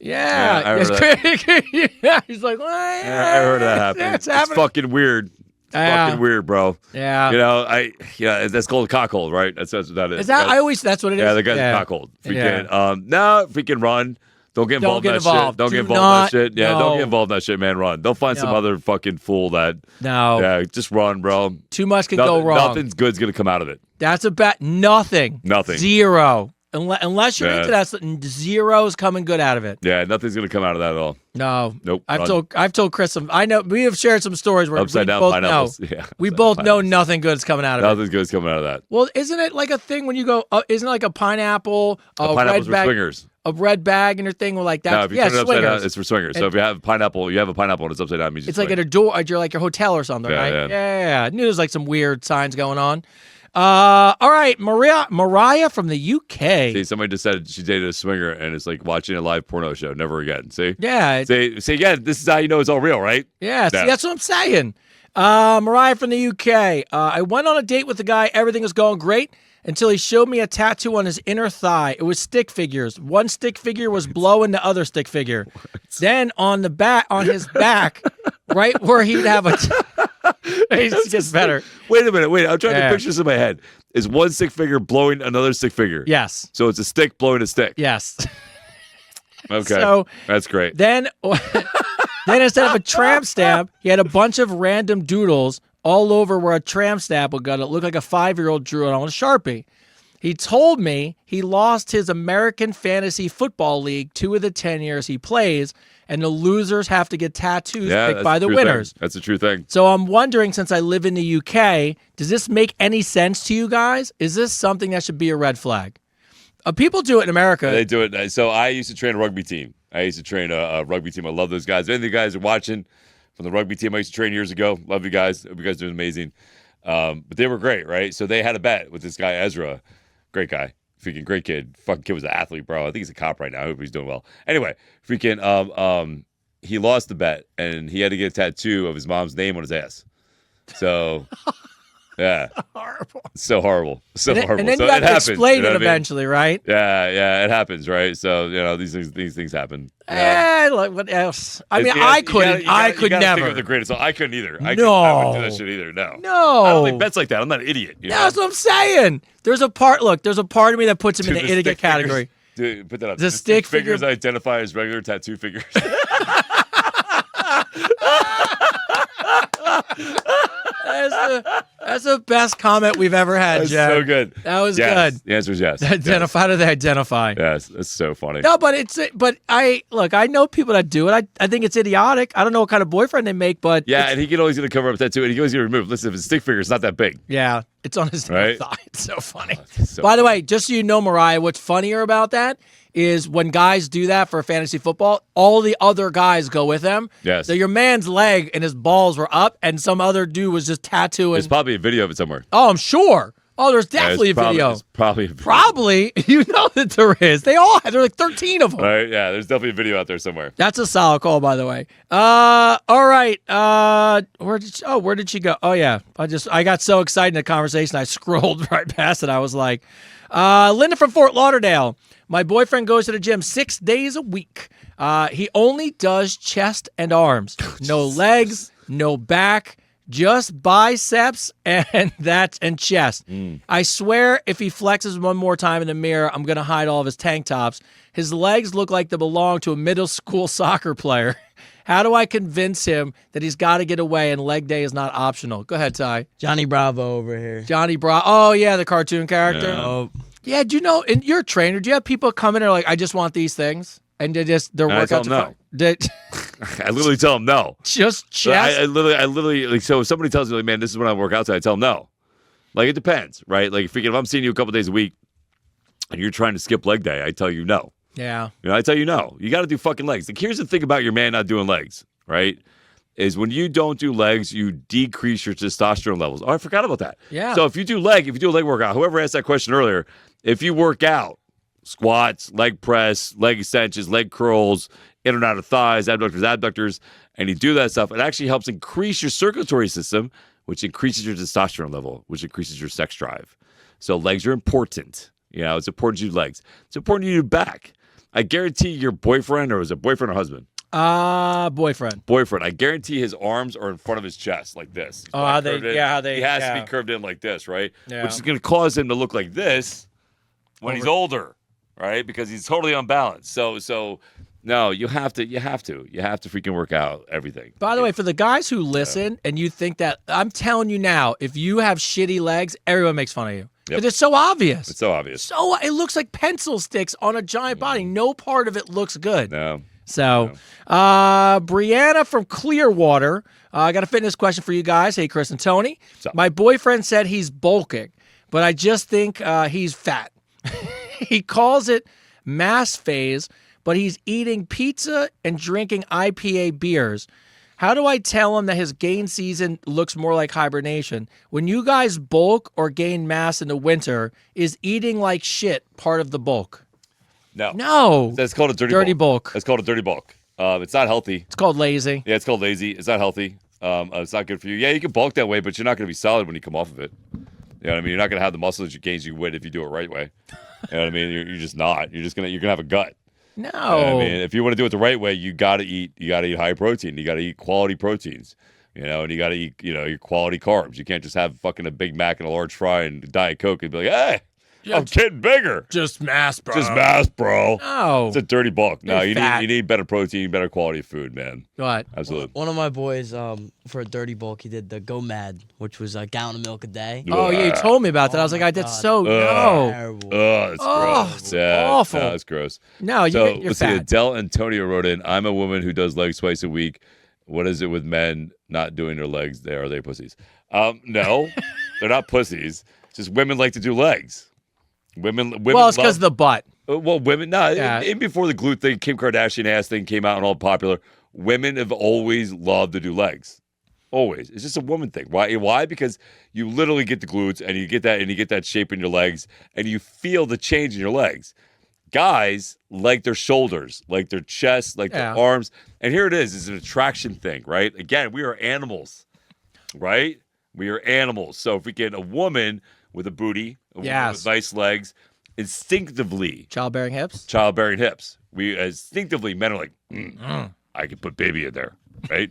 Yeah. I heard that. Yeah, he's like, well, I heard of that happening. It's happening. Fucking weird. Fucking weird, bro. Yeah. That's called a cockhold, right? That's what that is. Is that? That's what it is. Yeah, the guy's a cockhold. Freaking, no, freaking run. Don't get involved in that shit. Don't get involved in that shit. Yeah, don't get involved in that shit, man. Run. They'll find some other fucking fool that. No. Yeah, just run, bro. Too much can go wrong. Nothing's good's gonna come out of it. That's about nothing. Nothing. Zero. Unless you're into that, zero's coming good out of it. Yeah, nothing's gonna come out of that at all. No. Nope. I've told Chris some. I know we have shared some stories where upside down both pineapples. know. Yeah, we both know nothing good's coming out of it. Nothing good's coming out of that. Well, isn't it like a thing when you go? Isn't it like a pineapple? Pineapples for swingers. A red bag and your thing with like that. No, if you turn it upside swingers. down, it's for swingers. So if you have a pineapple and it's upside down, it means it's like at a door, at your hotel or something, right? Yeah. I knew there's like some weird signs going on. All right, Mariah from the UK. See, somebody just said she dated a swinger, and it's like watching a live porno show. Never again. See? Yeah. See again. This is how you know it's all real, right? Yeah. See, that's what I'm saying. Mariah from the UK. I went on a date with the guy. Everything was going great until he showed me a tattoo on his inner thigh. It was stick figures. One stick figure was blowing the other stick figure. Then on his back, right where he'd have a. It gets better. Wait a minute. I'm trying to picture this in my head. Is one stick figure blowing another stick figure? Yes. So it's a stick blowing a stick. Yes. Okay. So that's great. Then instead of a tramp stamp, he had a bunch of random doodles all over where a tramp stamp would go. It looked like a 5-year-old drew it on a Sharpie. He told me he lost his American Fantasy Football League 2 of the 10 years he plays, and the losers have to get tattoos picked by the winners. That's a true thing. So I'm wondering, since I live in the UK, does this make any sense to you guys? Is this something that should be a red flag? People do it in America. They do it. So I used to train a rugby team. I rugby team. I love those guys. Any of the guys are watching from the rugby team I used to train years ago. Love you guys. Hope you guys are doing amazing. But they were great, right? So they had a bet with this guy, Ezra. Great guy. Freaking great kid. Fucking kid was an athlete, bro. I think he's a cop right now. I hope he's doing well. Anyway, freaking he lost the bet, and he had to get a tattoo of his mom's name on his ass. So, yeah. Horrible. So horrible. So horrible. And then so you have to happens, explain you know it what I mean? eventually, right? Yeah, it happens, right? So, these things happen. Like what else? I mean, I could never. Think of the greatest. I couldn't either. I wouldn't do that shit either. No. No. I don't think bets like that. I'm not an idiot. That's what I'm saying. There's a part of me that puts him in the idiot category. Dude, put that up. The stick figures identify as regular tattoo figures. That's the best comment we've ever had, Jeff. So good. That was yes. good. The answer is yes. How do they identify? Yes, that's so funny. No, but I know people that do it. I think it's idiotic. I don't know what kind of boyfriend they make, but yeah, and he can always get a cover up tattoo, and he can always get removed. Listen, if it's a stick figure, it's not that big. Yeah, it's on his right? thigh. It's so funny. So By the way, just so you know, Mariah, what's funnier about that is when guys do that for fantasy football, all the other guys go with them. Yes. So your man's leg and his balls were up, and some other dude was just tattooing. There's probably a video of it somewhere. Oh, I'm sure. Oh, there's definitely a video. There's probably a video. Probably. You know that there is. There are like 13 of them. Right? Yeah, there's definitely a video out there somewhere. That's a solid call, by the way. All right. Where did she go? Oh, yeah. I got so excited in the conversation, I scrolled right past it. I was like, Linda from Fort Lauderdale. My boyfriend goes to the gym 6 days a week. He only does chest and arms. No legs, no back, just biceps and chest. I swear if he flexes one more time in the mirror, I'm going to hide all of his tank tops. His legs look like they belong to a middle school soccer player. How do I convince him that he's got to get away and leg day is not optional? Go ahead, Ty. Johnny Bravo over here. Johnny Bravo. Oh, yeah, the cartoon character. Yeah. Oh, Yeah, do you know, and you're a trainer, do you have people come in and are like, I just want these things? And their workouts no. They I literally tell him no. just chest? I literally, like, so if somebody tells me, like, man, this is when I work out, so I tell them no. Like, it depends, right? Like, if I'm seeing you a couple days a week and you're trying to skip leg day, I tell you no. Yeah. I tell you no. You got to do fucking legs. Like, here's the thing about your man not doing legs, right? Is when you don't do legs, you decrease your testosterone levels. Oh, I forgot about that. Yeah. So if you do a leg workout, whoever asked that question earlier, if you work out, squats, leg press, leg extensions, leg curls, in and out of thighs, abductors, and you do that stuff, it actually helps increase your circulatory system, which increases your testosterone level, which increases your sex drive. So legs are important. It's important to do legs. It's important to do back. I guarantee your boyfriend, or is it boyfriend or husband? Boyfriend. Boyfriend. I guarantee his arms are in front of his chest like this. Oh, how they? He has to be curved in like this, right? Yeah. Which is going to cause him to look like this when he's older, right? Because he's totally unbalanced. So no, you have to freaking work out everything. By the way, for the guys who listen and you think that, I'm telling you now, if you have shitty legs, everyone makes fun of you. Yep. Because it's so obvious. It's so obvious. So it looks like pencil sticks on a giant body. No part of it looks good. No. So, Brianna from Clearwater, I got a fitness question for you guys. Hey, Chris and Tony. My boyfriend said he's bulking, but I just think he's fat. He calls it mass phase, but he's eating pizza and drinking IPA beers. How do I tell him that his gain season looks more like hibernation? When you guys bulk or gain mass in the winter, is eating like shit part of the bulk? No. That's called a dirty bulk. That's called a dirty bulk. It's not healthy. It's called lazy. Yeah, it's called lazy. It's not healthy. It's not good for you. Yeah, you can bulk that way, but you're not going to be solid when you come off of it. You know what I mean? You're not going to have the muscles you gains you would if you do it right way. You know what I mean? You're just not. You're going to have a gut. No. You know what I mean, if you want to do it the right way, you got to eat high protein. You got to eat quality proteins. And you got to eat, your quality carbs. You can't just have fucking a Big Mac and a large fry and Diet Coke and be like, hey, I'm getting bigger. Just mass, bro. Just mass, bro. No. It's a dirty bulk. No, You're you need better protein, better quality of food, man. What? Absolutely. One of my boys, for a dirty bulk, he did the Go Mad, which was a gallon of milk a day. Oh, yeah, you told me about that. I was like, that's so no. Terrible. Oh, it's gross. It's Yeah, awful. No, it's gross. No, So you're let's see. fat. Adele Antonio wrote in, I'm a woman who does legs twice a week. What is it with men not doing their legs? Are they pussies? No, they're not pussies. Just women like to do legs. Women Well, it's because of the butt. Well, women, Yeah. even before the glute thing, Kim Kardashian ass thing came out and all popular, women have always loved to do legs. Always. It's just a woman thing. Why? Why? Because you literally get the glutes and you get that shape in your legs and you feel the change in your legs. Guys like their shoulders, like their chest, like their arms. And here it is. It's an attraction thing, right? Again, we are animals, right? We are animals. So if we get a woman with a booty, a woman with nice legs, instinctively Childbearing hips. We instinctively, men are like, I could put baby in there, right?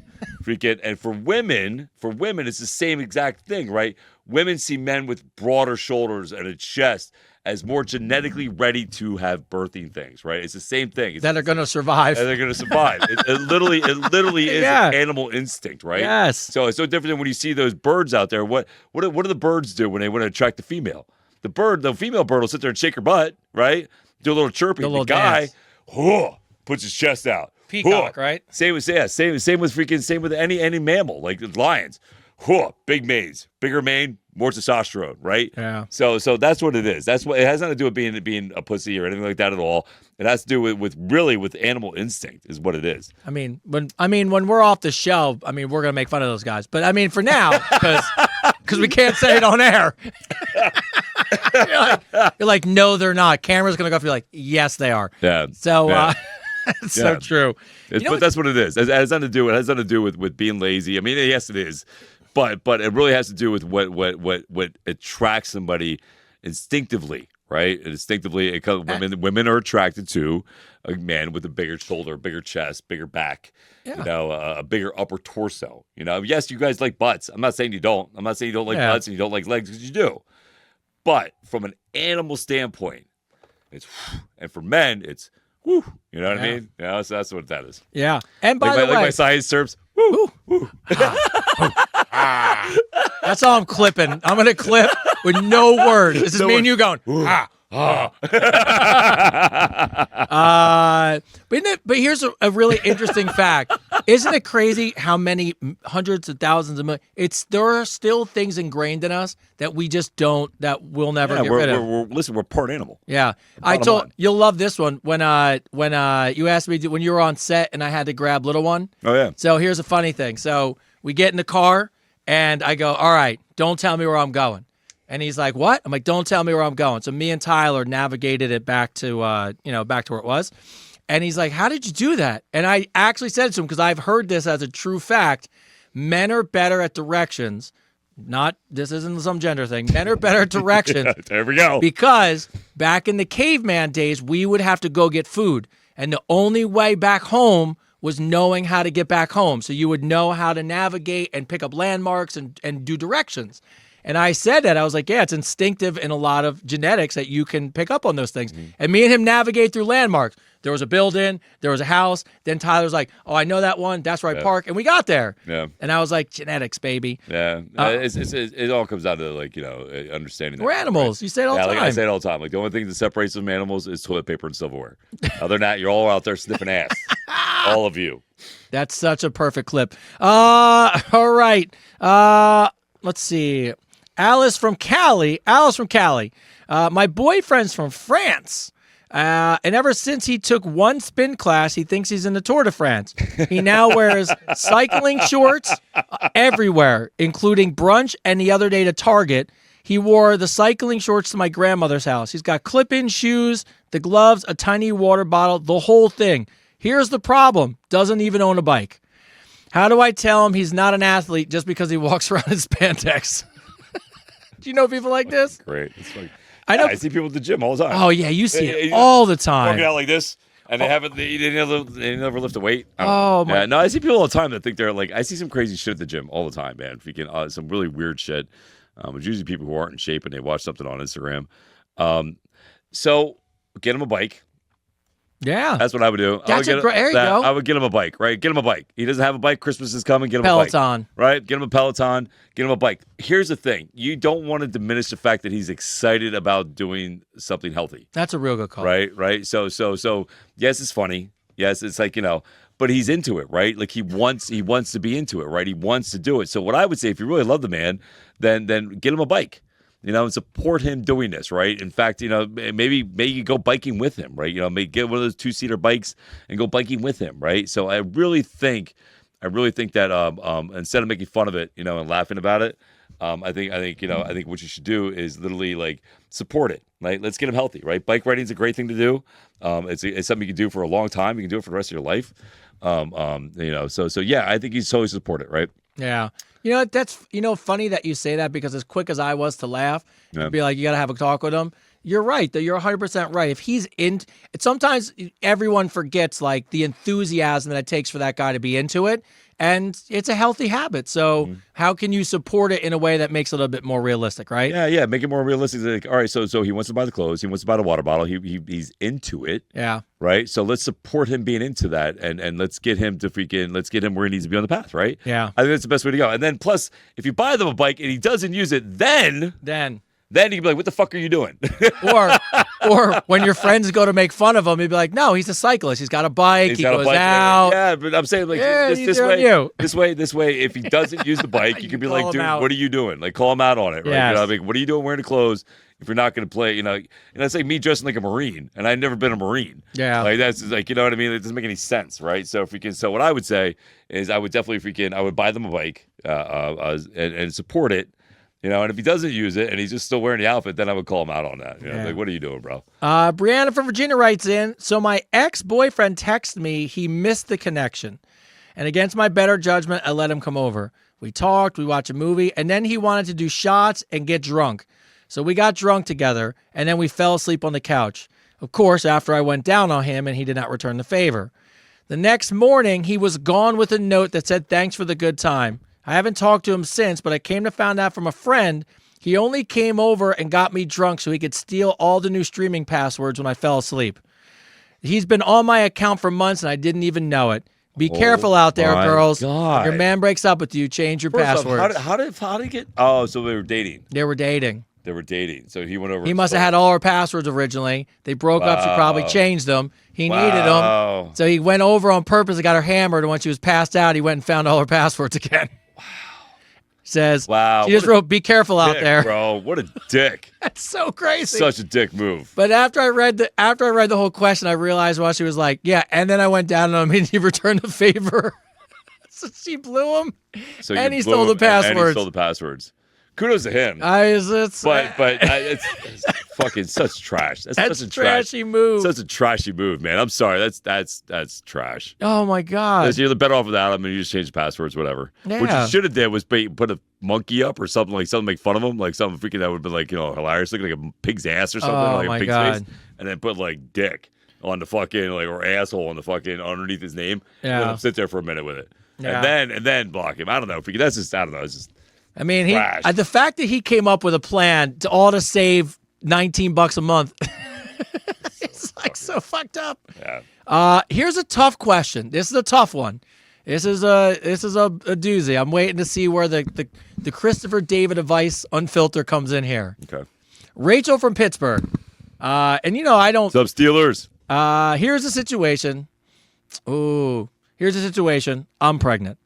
And for women, it's the same exact thing, right? Women see men with broader shoulders and a chest as more genetically ready to have birthing things, right? It's the same thing. That are going to survive. And they're going to survive. It literally is an animal instinct, right? Yes. So it's so different than when you see those birds out there. What do the birds do when they want to attract the female? The female bird will sit there and shake her butt, right? Do a little chirping. The little the guy dance. Puts his chest out. Peacock, right? Same with any mammal, like the lions. Big manes, bigger mane, more testosterone, right? Yeah. So that's what it is. That's what it has nothing to do with being a pussy or anything like that at all. It has to do with animal instinct, is what it is. I mean, when we're off the show, we're gonna make fun of those guys. But for now, because we can't say it on air. You're like, no, they're not. Camera's gonna go off. You're like, yes, they are. Yeah. So. Yeah. It's so true. But that's what it is. It has nothing to do with being lazy. Yes, it is, but it really has to do with what attracts somebody instinctively, right? Instinctively, women are attracted to a man with a bigger shoulder, bigger chest, bigger back, a bigger upper torso. Yes, you guys like butts. I'm not saying you don't. I'm not saying you don't like butts and you don't like legs, because you do. But from an animal standpoint, and for men, it's. Woo, you know what I mean? Yeah, so that's what that is. Yeah. And by the way, my science terms, woo, woo. That's all I'm clipping. I'm gonna clip with no words. This is me and you going. But here's a really interesting fact. Isn't it crazy how many hundreds of thousands of millions? There are still things ingrained in us that we just don't. That we'll never get rid of. Listen, we're part animal. Yeah, you'll love this one. When you asked me when you were on set and I had to grab little one. Oh yeah. So here's a funny thing. So we get in the car and I go, all right, don't tell me where I'm going. And he's like, what? I'm like, don't tell me where I'm going. So me and Tyler navigated it back to back to where it was. And he's like, how did you do that? And I actually said it to him because I've heard this as a true fact. Men are better at directions. This isn't some gender thing. Men are better at directions. There we go. Because back in the caveman days, we would have to go get food. And the only way back home was knowing how to get back home. So you would know how to navigate and pick up landmarks and do directions. And I said that. I was like, yeah, it's instinctive in a lot of genetics that you can pick up on those things. Mm-hmm. And me and him navigate through landmarks. There was a building. There was a house. Then Tyler's like, oh, I know that one. That's where I park. And we got there. Yeah. And I was like, genetics, baby. Yeah. It all comes down to, understanding that. We're animals. Right? You say it all the time. I say it all the time. Like, the only thing that separates them animals is toilet paper and silverware. Other than that, you're all out there sniffing ass. All of you. That's such a perfect clip. All right. Let's see. Alice from Cali. My boyfriend's from France. And ever since he took one spin class, he thinks he's in the Tour de France. He now wears cycling shorts everywhere, including brunch and the other day to Target. He wore the cycling shorts to my grandmother's house. He's got clip-in shoes, the gloves, a tiny water bottle, the whole thing. Here's the problem. Doesn't even own a bike. How do I tell him he's not an athlete just because he walks around in spandex? Do you know people like this? Great. It's like, I know. I see people at the gym all the time. Oh, yeah. You see it all the time. Working out like this, and they never lift a weight. Oh, my. Yeah, no, I see people all the time that think they're like, I see some crazy shit at the gym all the time, man. Some really weird shit. It's usually people who aren't in shape and they watch something on Instagram. So get him a bike. Yeah. That's what I would do. That's there you go. I would get him a bike, right? Get him a bike. He doesn't have a bike. Christmas is coming. Get him Peloton. a bike. Right? Get him a Peloton. Get him a bike. Here's the thing. You don't want to diminish the fact that he's excited about doing something healthy. That's a real good call. Right? So yes, it's funny. Yes, it's like, but he's into it, right? Like he wants to be into it, right? He wants to do it. So what I would say, if you really love the man, then get him a bike. And support him doing this, right? In fact, maybe you go biking with him, right? Maybe get one of those 2-seater bikes and go biking with him, right? So I really think that instead of making fun of it, and laughing about it, I think what you should do is literally like support it, right? Let's get him healthy, right? Bike riding is a great thing to do. It's something you can do for a long time. You can do it for the rest of your life. So yeah, I think you totally support it, right? Yeah. That's funny that you say that, because as quick as I was to laugh, I'd be like, you got to have a talk with him. You're right. You're 100% right. If he's in, sometimes everyone forgets like the enthusiasm that it takes for that guy to be into it, and it's a healthy habit. So how can you support it in a way that makes it a little bit more realistic, right? Yeah. Make it more realistic. Like, all right, so he wants to buy the clothes. He wants to buy the water bottle. He's into it. Yeah. Right. So let's support him being into that, and let's get him where he needs to be on the path. Right. Yeah. I think that's the best way to go. And then plus, if you buy them a bike and he doesn't use it, then you can be like, what the fuck are you doing? or when your friends go to make fun of him, you'd be like, no, he's a cyclist. He's got a bike. He goes out. Yeah, but I'm saying like this way, if he doesn't use the bike, you can be like, dude, what are you doing? Like, call him out on it, right? Yes. Like, what are you doing wearing the clothes if you're not going to play? And it's like me dressing like a Marine, and I've never been a Marine. Yeah. Like that's like, you know what I mean? It doesn't make any sense, right? So so what I would say is I would definitely I would buy them a bike and support it. And if he doesn't use it and he's just still wearing the outfit, then I would call him out on that. Like, what are you doing, bro? Brianna from Virginia writes in, so my ex-boyfriend texted me he missed the connection. And against my better judgment, I let him come over. We talked, we watched a movie, and then he wanted to do shots and get drunk. So we got drunk together, and then we fell asleep on the couch. Of course, after I went down on him and he did not return the favor. The next morning, he was gone with a note that said, thanks for the good time. I haven't talked to him since, but I came to find out from a friend he only came over and got me drunk so he could steal all the new streaming passwords when I fell asleep. He's been on my account for months, and I didn't even know it. Be careful out there, girls. God. If your man breaks up with you, change your passwords. How did he get? Oh, so they were dating. They were dating. So he went over. He must have had all her passwords originally. They broke up. She probably changed them. He needed them. So he went over on purpose and got her hammered. And when she was passed out, he went and found all her passwords again. Says, wow. She just wrote, be careful out there. Bro, what a dick. That's so crazy. Such a dick move. But after I read the whole question, I realized why she was like, yeah, and then I went down on him and he returned the favor. So she blew him, and he stole the passwords. And he stole the passwords. Kudos to him. It's fucking such trash. That's such a trashy move. Such a trashy move, man. I'm sorry. That's trash. Oh my god. You're better off without him, and you just change the passwords, whatever. Yeah. What you should have did was put a monkey up or something make fun of him, like something freaking that would have been like hilarious, looking like a pig's ass or something, like a pig's face, and then put like dick on the fucking or asshole on the fucking underneath his name. Yeah. Let him sit there for a minute with it, and then block him. I don't know. That's just I don't know. It's just. I mean, the fact that he came up with a plan to save $19 a month, it's like so fucked up. Yeah. Here's a tough question. This is a tough one. This is a doozy. I'm waiting to see where the Christopher David Advice Unfiltered comes in here. Okay. Rachel from Pittsburgh, and I don't. What's up, Steelers? Here's the situation. Here's the situation. I'm pregnant.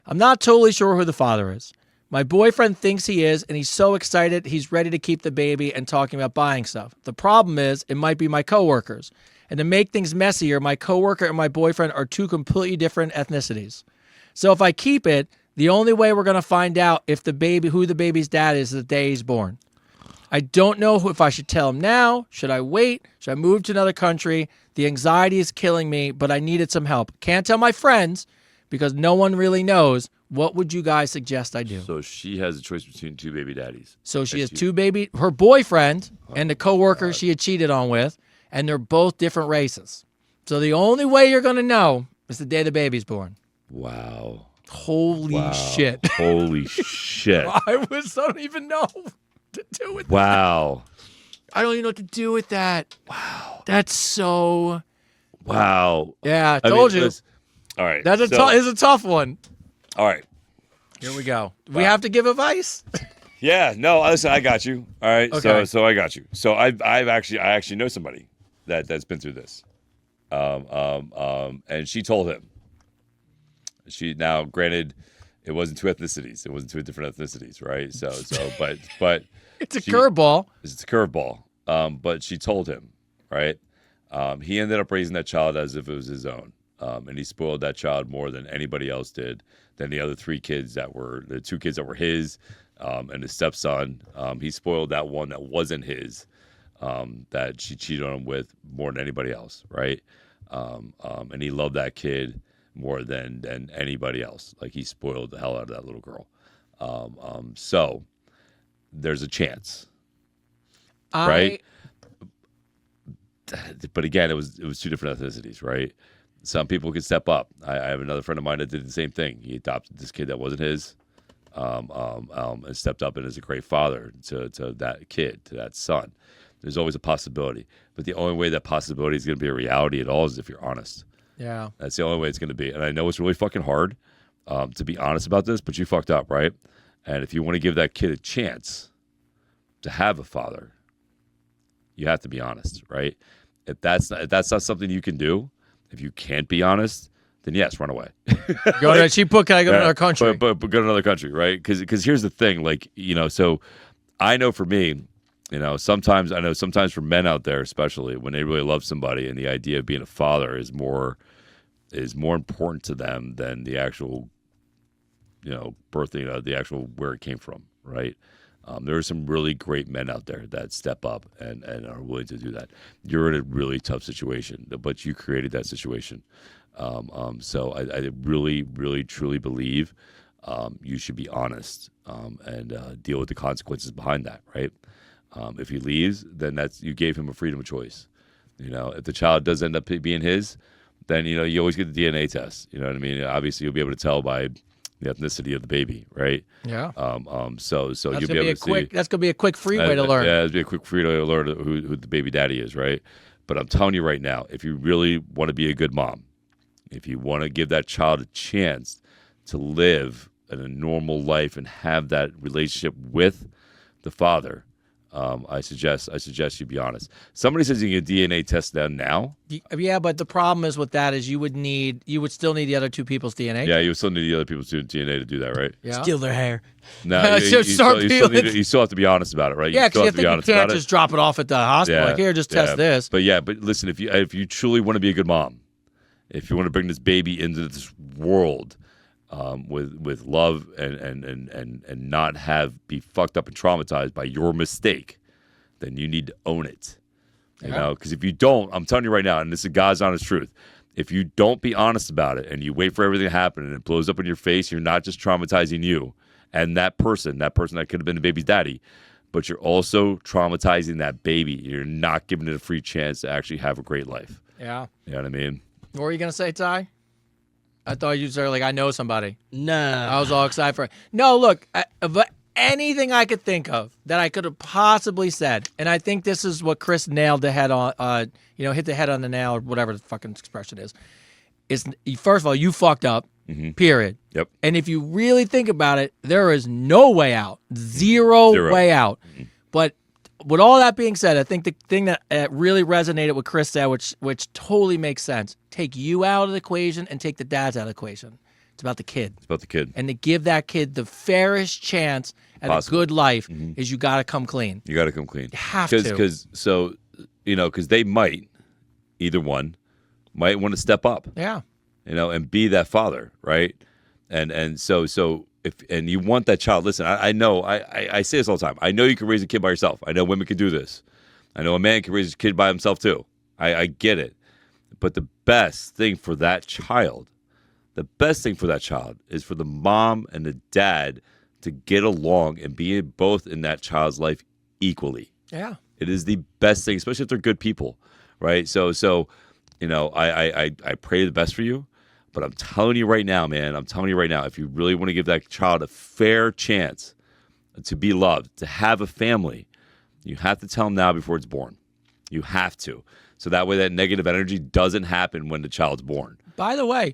I'm not totally sure who the father is. My boyfriend thinks he is, and he's so excited he's ready to keep the baby and talking about buying stuff. The problem is it might be my coworkers. And to make things messier, my coworker and my boyfriend are two completely different ethnicities. So if I keep it, the only way we're going to find out who the baby's dad is the day he's born. I don't know if I should tell him now. Should I wait? Should I move to another country? The anxiety is killing me, but I needed some help. Can't tell my friends because no one really knows. What would you guys suggest I do? So she has a choice between two baby daddies. So she has her boyfriend and the coworker she had cheated on with, and they're both different races. So the only way you're going to know is the day the baby's born. Wow. Holy shit. Holy shit. I don't even know what to do with that. Wow. I don't even know what to do with that. Wow. That's so. Wow. Yeah, I I told mean, you. listen, all right. That's it's a tough one. All right. Here we go. We have to give advice. Yeah. No. Listen, I got you. All right. Okay. So I got you. So I actually know somebody that's been through this. And she told him. She now, granted, it wasn't two ethnicities. It wasn't two different ethnicities, right? But It's a curveball. It's a curveball. But she told him, right? He ended up raising that child as if it was his own. And he spoiled that child more than anybody else did, than the other the two kids that were his, and his stepson. He spoiled that one that wasn't his, that she cheated on him with more than anybody else, right? And he loved that kid more than anybody else. Like, he spoiled the hell out of that little girl. So there's a chance, right? But again, it was two different ethnicities, right? Some people could step up. I have another friend of mine that did the same thing. He adopted this kid that wasn't his, and stepped up and is a great father to that kid, to that son. There's always a possibility, but the only way that possibility is going to be a reality at all is if you're honest. Yeah, that's the only way it's going to be. And I know it's really fucking hard to be honest about this, but you fucked up, right? And if you want to give that kid a chance to have a father, you have to be honest, right? If that's not something you can do, if you can't be honest, then yes, run away. Go to she put. Can I go to another country? But go to another country, right? Because here's the thing, like, so I know for me, sometimes for men out there, especially when they really love somebody, and the idea of being a father is more important to them than the actual, birthing, the actual where it came from, right? There are some really great men out there that step up and are willing to do that. You're in a really tough situation, but you created that situation. So I really, really, truly believe you should be honest and deal with the consequences behind that, right? If he leaves, then you gave him a freedom of choice. If the child does end up being his, then, you always get the DNA test. You know what I mean? Obviously, you'll be able to tell by the ethnicity of the baby, right? Yeah. So that's you'll be able to see. That's gonna be a quick free way to learn. Yeah, it'll be a quick free way to learn who the baby daddy is, right? But I'm telling you right now, if you really want to be a good mom, if you want to give that child a chance to live a normal life and have that relationship with the father, I suggest you be honest. Somebody says you can get a DNA test done now. Yeah, but the problem is with that is you would still need the other two people's DNA. Yeah, you would still need the other people's DNA to do that, right? Yeah. Steal their hair. No, you still have to be honest about it, right? Yeah, because you can't just drop it off at the hospital. Yeah, like, here, just test this. But listen, if you truly want to be a good mom, if you want to bring this baby into this world with love and not be fucked up and traumatized by your mistake, then you need to own it. You know, because if you don't, I'm telling you right now, and this is God's honest truth, if you don't be honest about it and you wait for everything to happen and it blows up in your face, you're not just traumatizing you and that person that could have been the baby's daddy, but you're also traumatizing that baby. You're not giving it a free chance to actually have a great life. Yeah. You know what I mean? What were you going to say, Ty? I thought you were like, I know somebody. No. I was all excited for it. No, look, anything I could think of that I could have possibly said, and I think this is what Chris nailed the head on, hit the head on the nail, or whatever the fucking expression is first of all, you fucked up, period. Yep. And if you really think about it, there is no way out. Zero. Way out. Mm-hmm. But with all that being said, I think the thing that really resonated with Chris said, which totally makes sense, take you out of the equation and take the dads out of the equation. It's about the kid. It's about the kid. And to give that kid the fairest chance at a good life is you got to come clean. You got to come clean. You have to. Because they might, either one, might want to step up. Yeah. And be that father, right? And so if you want that child, listen, I know, I say this all the time. I know you can raise a kid by yourself. I know women can do this. I know a man can raise a kid by himself too. I get it. But the best thing for that child is for the mom and the dad to get along and be both in that child's life equally. Yeah. It is the best thing, especially if they're good people, right? So I pray the best for you. But I'm telling you right now, man, if you really want to give that child a fair chance to be loved, to have a family, You have to tell them now before it's born. You have to. So that way that negative energy doesn't happen when the child's born. By the way,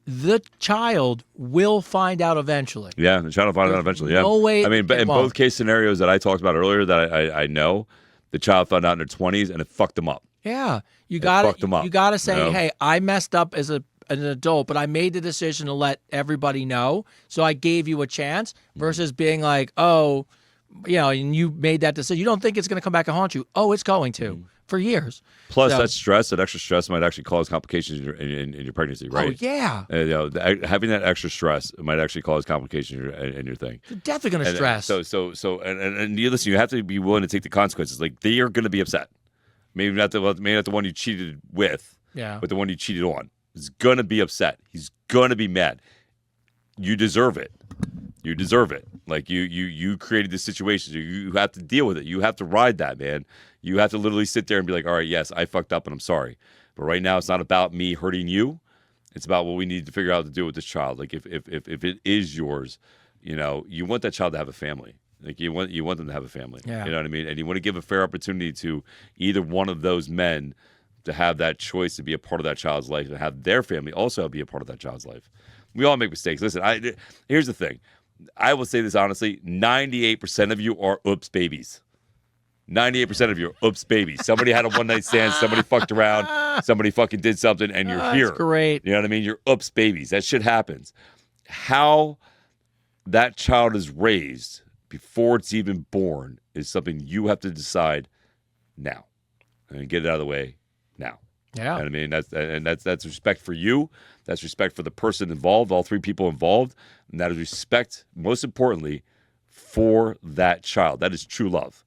the child will find out eventually. Yeah, the child will find out eventually. Yeah. No way. I mean, in both case scenarios that I talked about earlier that I know, the child found out in their 20s and it fucked them up. Yeah. You got fucked them up, You got to say, you know? hey, I messed up as an adult, but I made the decision to let everybody know. So I gave you a chance versus being like, oh, and you made that decision. You don't think it's going to come back and haunt you. Oh, it's going to for years. Plus, that extra stress might actually cause complications in your pregnancy, right? Oh, yeah. Having that extra stress might actually cause complications in your thing. You're definitely going to stress. And you listen, you have to be willing to take the consequences. Like, they are going to be upset. Maybe not the one you cheated with, but the one you cheated on. He's going to be upset. He's going to be mad. You deserve it. You deserve it. Like, you created this situation. You have to deal with it. You have to ride that, man. You have to literally sit there and be like, all right, yes, I fucked up and I'm sorry. But right now it's not about me hurting you. It's about what we need to figure out to do with this child. Like, if it is yours, you want that child to have a family. Like, you want them to have a family. Yeah. You know what I mean? And you want to give a fair opportunity to either one of those men to have that choice to be a part of that child's life and have their family also be a part of that child's life. We all make mistakes. Listen, here's the thing. I will say this honestly, 98% of you are oops babies. 98% of you are oops babies. Somebody had a one-night stand, somebody fucked around, somebody fucking did something, and you're here. That's great. You know what I mean? You're oops babies. That shit happens. How that child is raised before it's even born is something you have to decide now. And get it out of the way now. Yeah. You know what I mean? That's respect for you. That's respect for the person involved, all three people involved. And that is respect, most importantly, for that child. That is true love.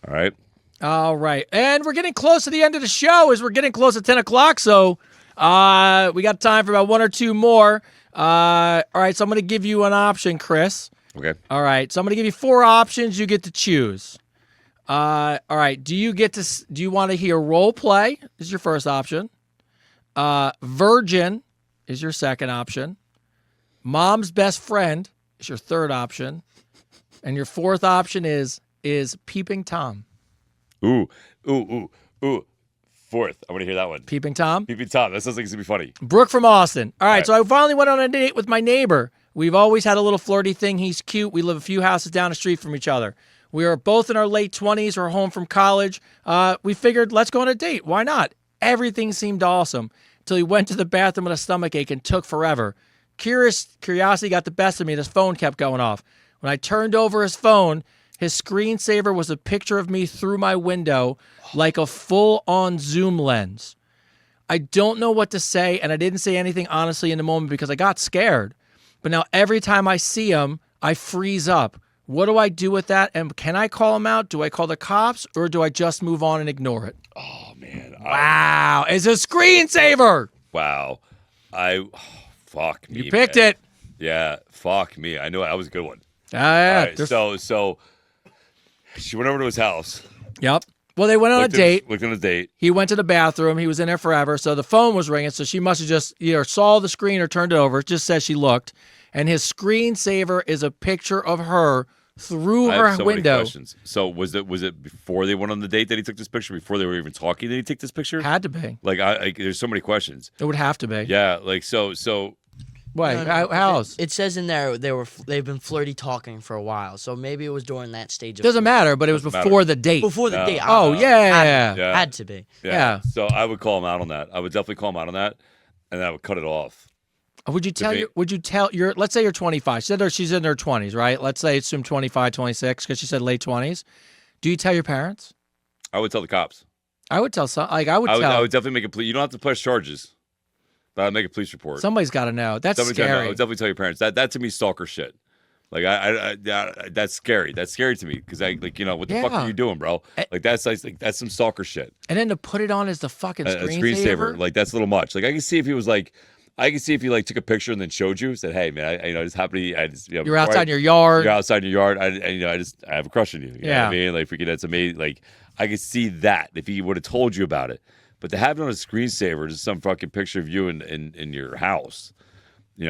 All right? All right. And we're getting close to the end of the show as we're getting close to 10 o'clock. So we got time for about one or two more. All right. So I'm going to give you an option, Chris. Okay. All right. So I'm going to give you 4 options. You get to choose. All right. Do you want to hear role play? Is your first option. Virgin is your second option. Mom's best friend is your third option. And your fourth option is peeping Tom. Ooh. Fourth. I want to hear that one. Peeping Tom? Peeping Tom. That sounds like it's going to be funny. Brooke from Austin. All right. So I finally went on a date with my neighbor. We've always had a little flirty thing. He's cute. We live a few houses down the street from each other. We are both in our late 20s. We're home from college. We figured, let's go on a date. Why not? Everything seemed awesome until he went to the bathroom with a stomachache and took forever. Curiosity got the best of me. His phone kept going off. When I turned over his phone, his screensaver was a picture of me through my window like a full-on zoom lens. I don't know what to say, and I didn't say anything honestly in the moment because I got scared. But now every time I see him, I freeze up. What do I do with that? And can I call him out? Do I call the cops or do I just move on and ignore it? Oh, man. Wow. It's a screensaver. Wow. Fuck me. You picked man. it. Yeah. Fuck me. I know that was a good one. Yeah. All right, so she went over to his house. Yep. Well, they went on a date. Looked on a date. He went to the bathroom. He was in there forever. So the phone was ringing. So she must have just either saw the screen or turned it over. It just says she looked. And his screensaver is a picture of her through her I have so window. Many questions. So was it before they went on the date that he took this picture? Before they were even talking, did he take this picture? Had to be. Like, there's so many questions. It would have to be. Yeah. Like so. Wait, No, how else? It says in there they've been flirty talking for a while, so maybe it was during that stage. Doesn't matter, but it was before the date. Before the date. Oh, yeah. Had to be. Yeah. So I would call him out on that. I would definitely call him out on that, and then I would cut it off. Would you tell your let's say you're 25. She's in her 20s, right? Let's say assume 25, 26 because she said late 20s. Do you tell your parents? I would tell the cops. I would tell I would definitely make a plea. You don't have to press charges, but I'd make a police report. Somebody's got to know. That's scary. I would definitely tell your parents. That to me is stalker shit. Like I that's scary. That's scary to me because what the fuck are you doing, bro? Like that's some stalker shit. And then to put it on as the fucking A screensaver, like that's a little much. Like I can see if he was like. I can see if he took a picture and then showed you, said, "Hey man, I just happened to, you're outside your yard. You're outside your yard. I have a crush on you. You know what I mean? Like freaking, that's amazing. Like I could see that if he would have told you about it, but to have it on a screensaver, just some fucking picture of you in your house,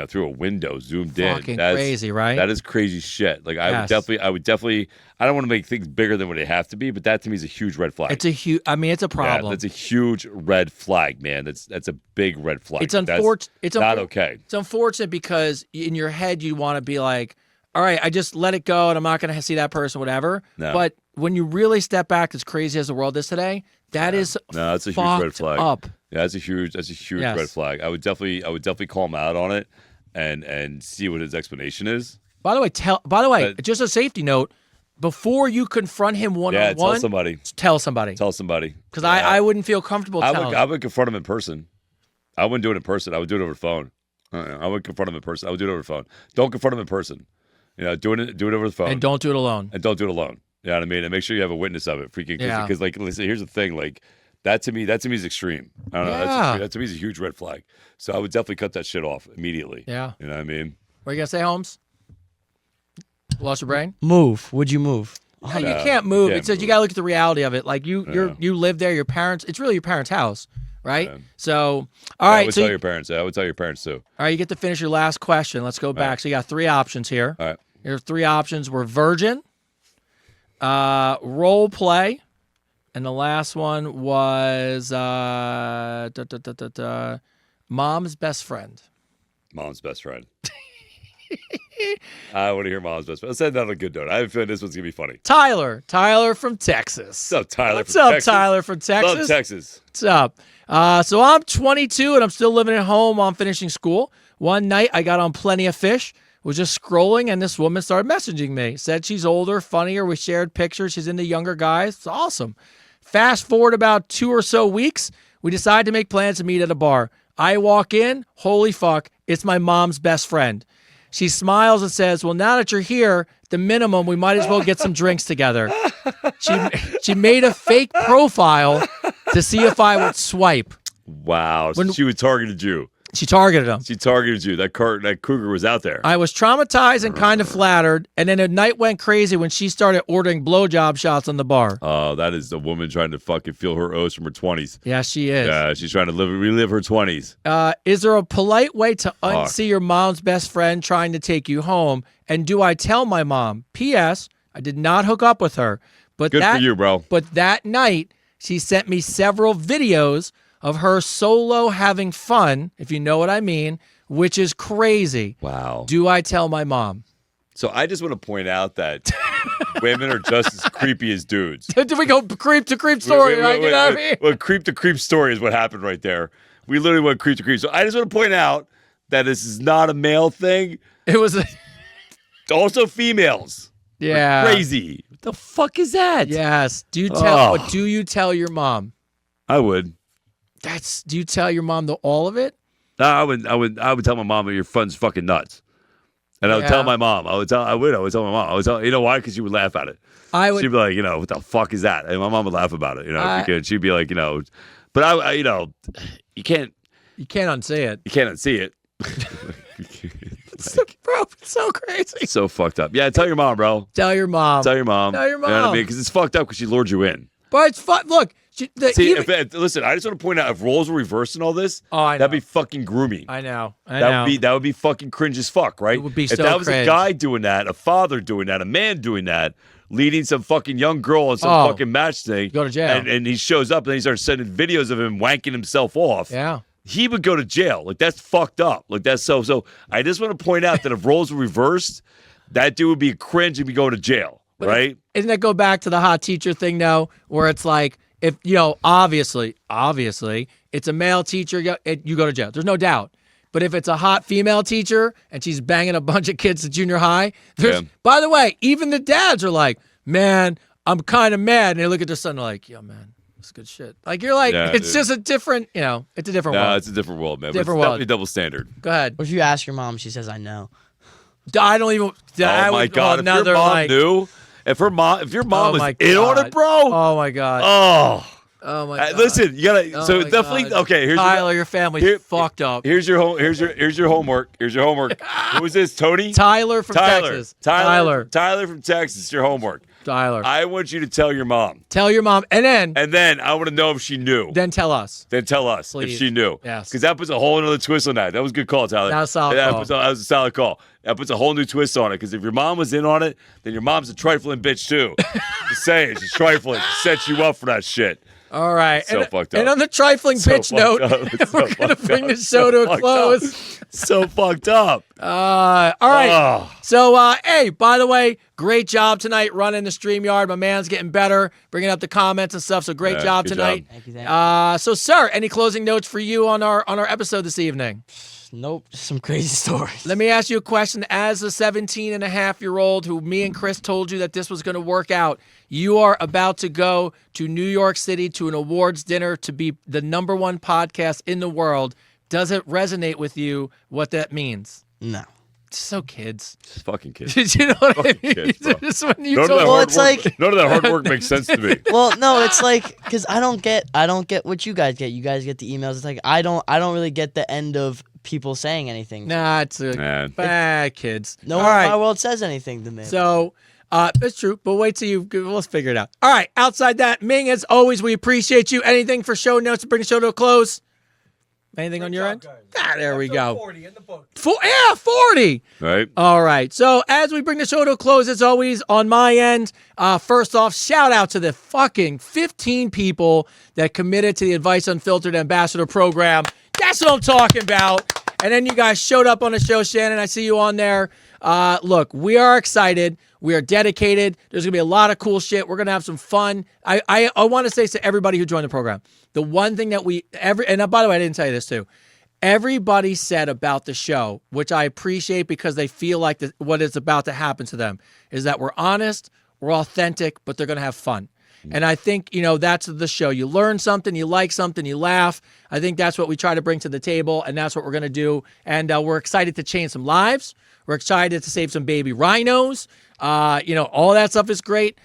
through a window, zoomed in. Fucking crazy, right? That is crazy shit. Like I would definitely. I don't want to make things bigger than what they have to be, but that to me is a huge red flag. It's a huge. I mean, it's a problem. Yeah, that's a huge red flag, man. That's a big red flag. It's unfortunate. It's not okay. It's unfortunate because in your head you want to be like, all right, I just let it go and I'm not going to see that person, whatever. No. But when you really step back, as crazy as the world is today, that's a huge red flag. Up. Yeah, that's a huge red flag. I would definitely call him out on it and see what his explanation is. By the way, just a safety note, before you confront him one-on-one, tell somebody. Tell somebody. Because I wouldn't feel comfortable telling him. I would confront him in person. I wouldn't do it in person. I would do it over the phone. I would confront him in person. I would do it over the phone. Don't confront him in person. Do it over the phone. And don't do it alone. You know what I mean? And make sure you have a witness of it. Because like, listen, here's the thing. Like, that to me is extreme. I don't know. That to me is a huge red flag. So I would definitely cut that shit off immediately. Yeah. You know what I mean? What are you gonna say, Holmes? Lost your brain? Move. Would you move? No, you can't move. It says you gotta look at the reality of it. Like you live there. Your parents. It's really your parents' house, right? Yeah. So, all right. I would tell your parents. I would tell your parents too. All right, you get to finish your last question. Let's go back. Right. So you got 3 options here. All right. Your 3 options were virgin, role play, and the last one was mom's best friend. Mom's best friend. I want to hear mom's best friend. Let's end on a good note. I have a feeling this one's going to be funny. Tyler from Texas. What's up, Tyler What's up, Tyler from Texas? What's up, Texas? What's up? So I'm 22 and I'm still living at home. I'm finishing school. One night I got on Plenty of Fish, was just scrolling, and this woman started messaging me. Said she's older, funnier. We shared pictures. She's into younger guys. It's awesome. Fast forward about 2 or so weeks, we decide to make plans to meet at a bar. I walk in, holy fuck, it's my mom's best friend. She smiles and says, well, now that you're here, at the minimum, we might as well get some drinks together. She made a fake profile to see if I would swipe. Wow. So she targeted you. She targeted him. She targeted you. That cougar was out there. I was traumatized and kind of flattered, and then the night went crazy when she started ordering blowjob shots on the bar. Oh, that is the woman trying to fucking feel her oats from her 20s. Yeah, she is. Yeah, she's trying to relive her 20s. Is there a polite way to unsee your mom's best friend trying to take you home? And do I tell my mom? P.S. I did not hook up with her. But Good for you, bro. But that night, she sent me several videos of her solo having fun, if you know what I mean, which is crazy. Wow. Do I tell my mom? So I just want to point out that women are just as creepy as dudes. Did we go creep to creep story? You know what I mean? Well, creep to creep story is what happened right there. We literally went creep to creep. So I just want to point out that this is not a male thing. It was also females. Yeah. Crazy. What the fuck is that? Yes. Do you tell your mom? I would. Do you tell your mom all of it? No, I would tell my mom that your fun's fucking nuts. And I would tell my mom. I would tell my mom. I would tell, you know why? Because she would laugh at it. She'd be like, what the fuck is that? And my mom would laugh about it, because she'd be like, but I you can't unsee it. You can't unsee it. Bro, it's so crazy. It's so fucked up. Yeah, tell your mom, bro. Tell your mom. Tell your mom. Tell your mom. You know what I mean? Because it's fucked up because she lured you in. But it's fun. Look. Listen, I just want to point out, if roles were reversed and all this, that'd be fucking grooming. I know. That would be fucking cringe as fuck, right? It would be if that was cringe. A guy doing that, a father doing that, a man doing that, leading some fucking young girl on some fucking match thing, go to jail. And he shows up and he starts sending videos of him wanking himself off. Yeah. He would go to jail. Like, that's fucked up. Like, that's so. I just want to point out that if roles were reversed, that dude would be cringe and be going to jail, right? Isn't that go back to the hot teacher thing, though, where it's like, if, obviously, it's a male teacher, you go to jail. There's no doubt. But if it's a hot female teacher and she's banging a bunch of kids at junior high, by the way, even the dads are like, man, I'm kind of mad. And they look at their son like, yo, man, it's good shit. Like, you're like, it's just a different, it's a different world. No, it's a different world, man. Different world. Definitely double standard. Go ahead. What if you ask your mom? She says, I know. I don't even. Oh, my God. If your mom knew. If your mom was in on it, bro. Oh my God. Oh my God. Listen, you gotta. So definitely. God. Okay, here's Tyler. Your family's fucked up. Here's your homework. Here's your homework. Who is this? Tony. Tyler from Texas. Tyler from Texas. Your homework. Tyler. I want you to tell your mom. Tell your mom, and then I want to know if she knew. then tell us. Then tell us Please. if she knew. Yes. Because that puts a whole other twist on that. That was a good call, Tyler. That was a solid call. That was a solid call. That puts a whole new twist on it. Because if your mom was in on it, then your mom's a trifling bitch too. Just saying, she's trifling. She sets you up for that shit. All right. So fucked up. And on the trifling bitch note, we're going to bring the show to a close. So fucked up. All right. So, hey, by the way, great job tonight running the StreamYard. My man's getting better, bringing up the comments and stuff. So great job good tonight. job. Thank you. So, sir, any closing notes for you on our episode this evening? Nope, just some crazy stories. Let me ask you a question. As a 17-and-a-half-year-old who me and Chris told you that this was going to work out, you are about to go to New York City to an awards dinner to be the #1 podcast in the world. Does it resonate with you what that means? No. So kids. Just fucking kids. Did you know what I mean? Kids, bro. Just when you None of told that Well, hard it's work, like- none of that hard work makes sense to me. Well, no, it's like because I don't get what you guys get. You guys get the emails. It's like I don't really get the end of people saying anything. Nah, it's Man. bad kids. No All one in right. my world says anything to me. So, it's true, but wait till let's figure it out. All right, outside that, Ming, as always, we appreciate you. Anything for show notes to bring the show to a close? Anything on your end? There we go. 40 in the book. 40. Right? All right. So as we bring the show to a close, as always, on my end, first off, shout out to the fucking 15 people that committed to the Advice Unfiltered Ambassador Program. That's what I'm talking about. And then you guys showed up on the show, Shannon. I see you on there. Look, we are excited. We are dedicated. There's going to be a lot of cool shit. We're going to have some fun. I want to say to everybody who joined the program, the one thing that and by the way, I didn't tell you this too. Everybody said about the show, which I appreciate because they feel like what is about to happen to them, is that we're honest, we're authentic, but they're going to have fun. And I think, that's the show. You learn something, you like something, you laugh. I think that's what we try to bring to the table, and that's what we're going to do. And we're excited to change some lives. We're excited to save some baby rhinos. All that stuff is great.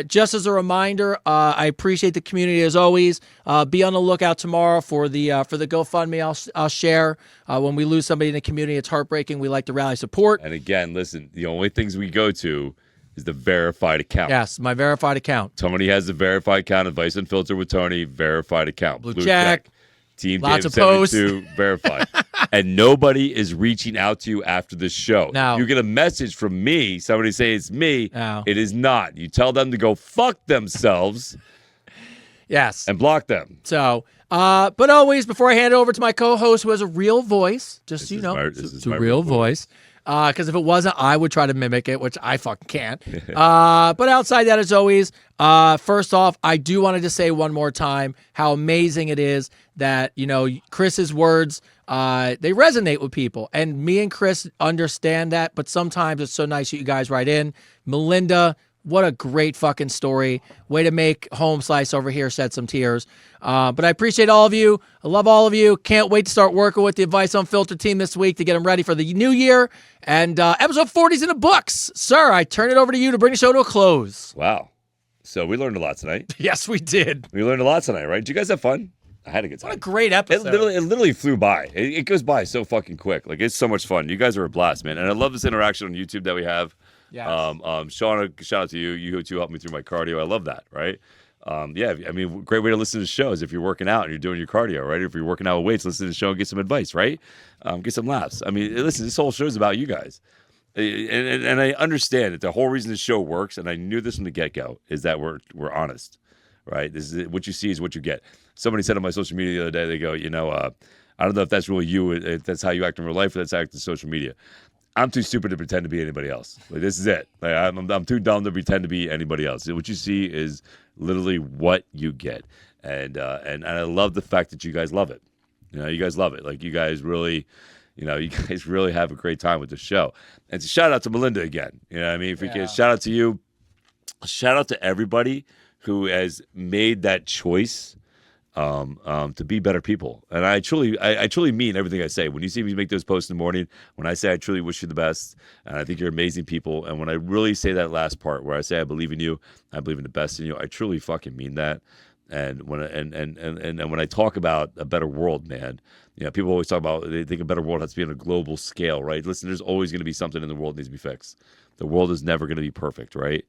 Just as a reminder, I appreciate the community as always. Be on the lookout tomorrow for the GoFundMe I'll share. When we lose somebody in the community, it's heartbreaking. We like to rally support. And again, listen, the only things we go to is the verified account. Yes, my verified account. Tony has the verified account. Advice Unfiltered with Tony, verified account. Blue check. Team Lots David of posts. 72, verified. And nobody is reaching out to you after the show. No. You get a message from me, somebody say it's me. No. It is not. You tell them to go fuck themselves Yes. and block them. So, but always, before I hand it over to my co-host who has a real voice, just so you know, it's a real voice. Because if it wasn't, I would try to mimic it, which I fucking can't. But outside that, as always, first off, I do want to just say one more time how amazing it is that, Chris's words, they resonate with people. And me and Chris understand that, but sometimes it's so nice that you guys write in. Melinda, what a great fucking story. Way to make Home Slice over here shed some tears. But I appreciate all of you. I love all of you. Can't wait to start working with the Advice Unfiltered team this week to get them ready for the new year. And episode 40 is in the books. Sir, I turn it over to you to bring the show to a close. Wow. So we learned a lot tonight. Yes, we did. We learned a lot tonight, right? Did you guys have fun? I had a good time. What a great episode. It literally flew by. It goes by so fucking quick. Like, it's so much fun. You guys are a blast, man. And I love this interaction on YouTube that we have. Yes. Shauna, shout out to you. You two helped me through my cardio. I love that, right? Great way to listen to the show is if you're working out and you're doing your cardio, right? If you're working out with weights, listen to the show and get some advice, right? Get some laughs. I mean, listen, this whole show is about you guys. And I understand that the whole reason the show works, and I knew this from the get-go, is that we're honest, right? This is what you see is what you get. Somebody said on my social media the other day, they go, I don't know if that's really you, if that's how you act in real life, or that's act in social media. I'm too stupid to pretend to be anybody else. Like, this is it. Like, I'm too dumb to pretend to be anybody else. What you see is literally what you get, and I love the fact that you guys love it. You guys love it. Like, you guys really, you guys really have a great time with the show. And so shout out to Melinda again. If we can, shout out to you. Shout out to everybody who has made that choice to be better people. And I truly mean everything I say. When you see me make those posts in the morning, when I say I truly wish you the best, and I think you're amazing people, and when I really say that last part where I say I believe in you, I believe in the best in you, I truly fucking mean that. And when I talk about a better world, man, people always talk about, they think a better world has to be on a global scale, right? Listen, there's always going to be something in the world that needs to be fixed. The world is never going to be perfect, right?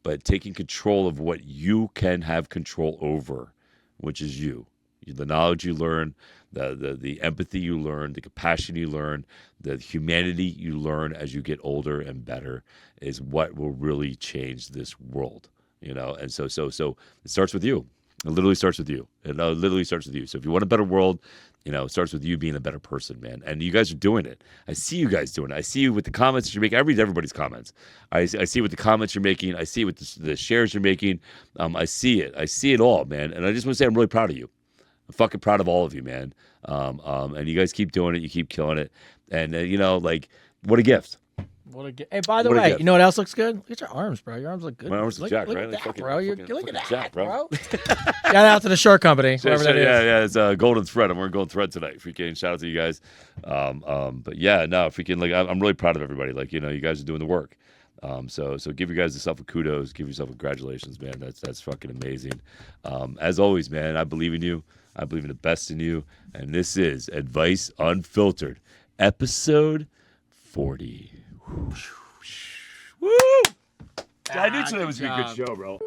but taking control of what you can have control over, which is you. The knowledge you learn, the empathy you learn, the compassion you learn, the humanity you learn as you get older and better is what will really change this world. And so it starts with you. It literally starts with you. It literally starts with you. So if you want a better world, it starts with you being a better person, man. And you guys are doing it. I see you guys doing it. I see you with the comments you're making. I read everybody's comments. I see it with the comments you're making. I see it with the shares you're making. I see it. I see it all, man. And I just want to say I'm really proud of you. I'm fucking proud of all of you, man. And you guys keep doing it. You keep killing it. And, what a gift. Hey, by the way, you know what else looks good? Look at your arms, bro. Your arms look good. My arms are jacked, right? Look at that, Like bro. Look at that, jacked, bro. Shout out to the shirt company, whatever that is. Yeah, it's Golden Thread. I'm wearing Golden Thread tonight. Freaking shout out to you guys. But yeah, no, freaking I'm really proud of everybody. You guys are doing the work. So give you guys yourself a kudos. Give yourself a congratulations, man. That's fucking amazing. As always, man, I believe in you. I believe in the best in you. And this is Advice Unfiltered, episode 40. Woo! I knew today was going to be a good show, bro.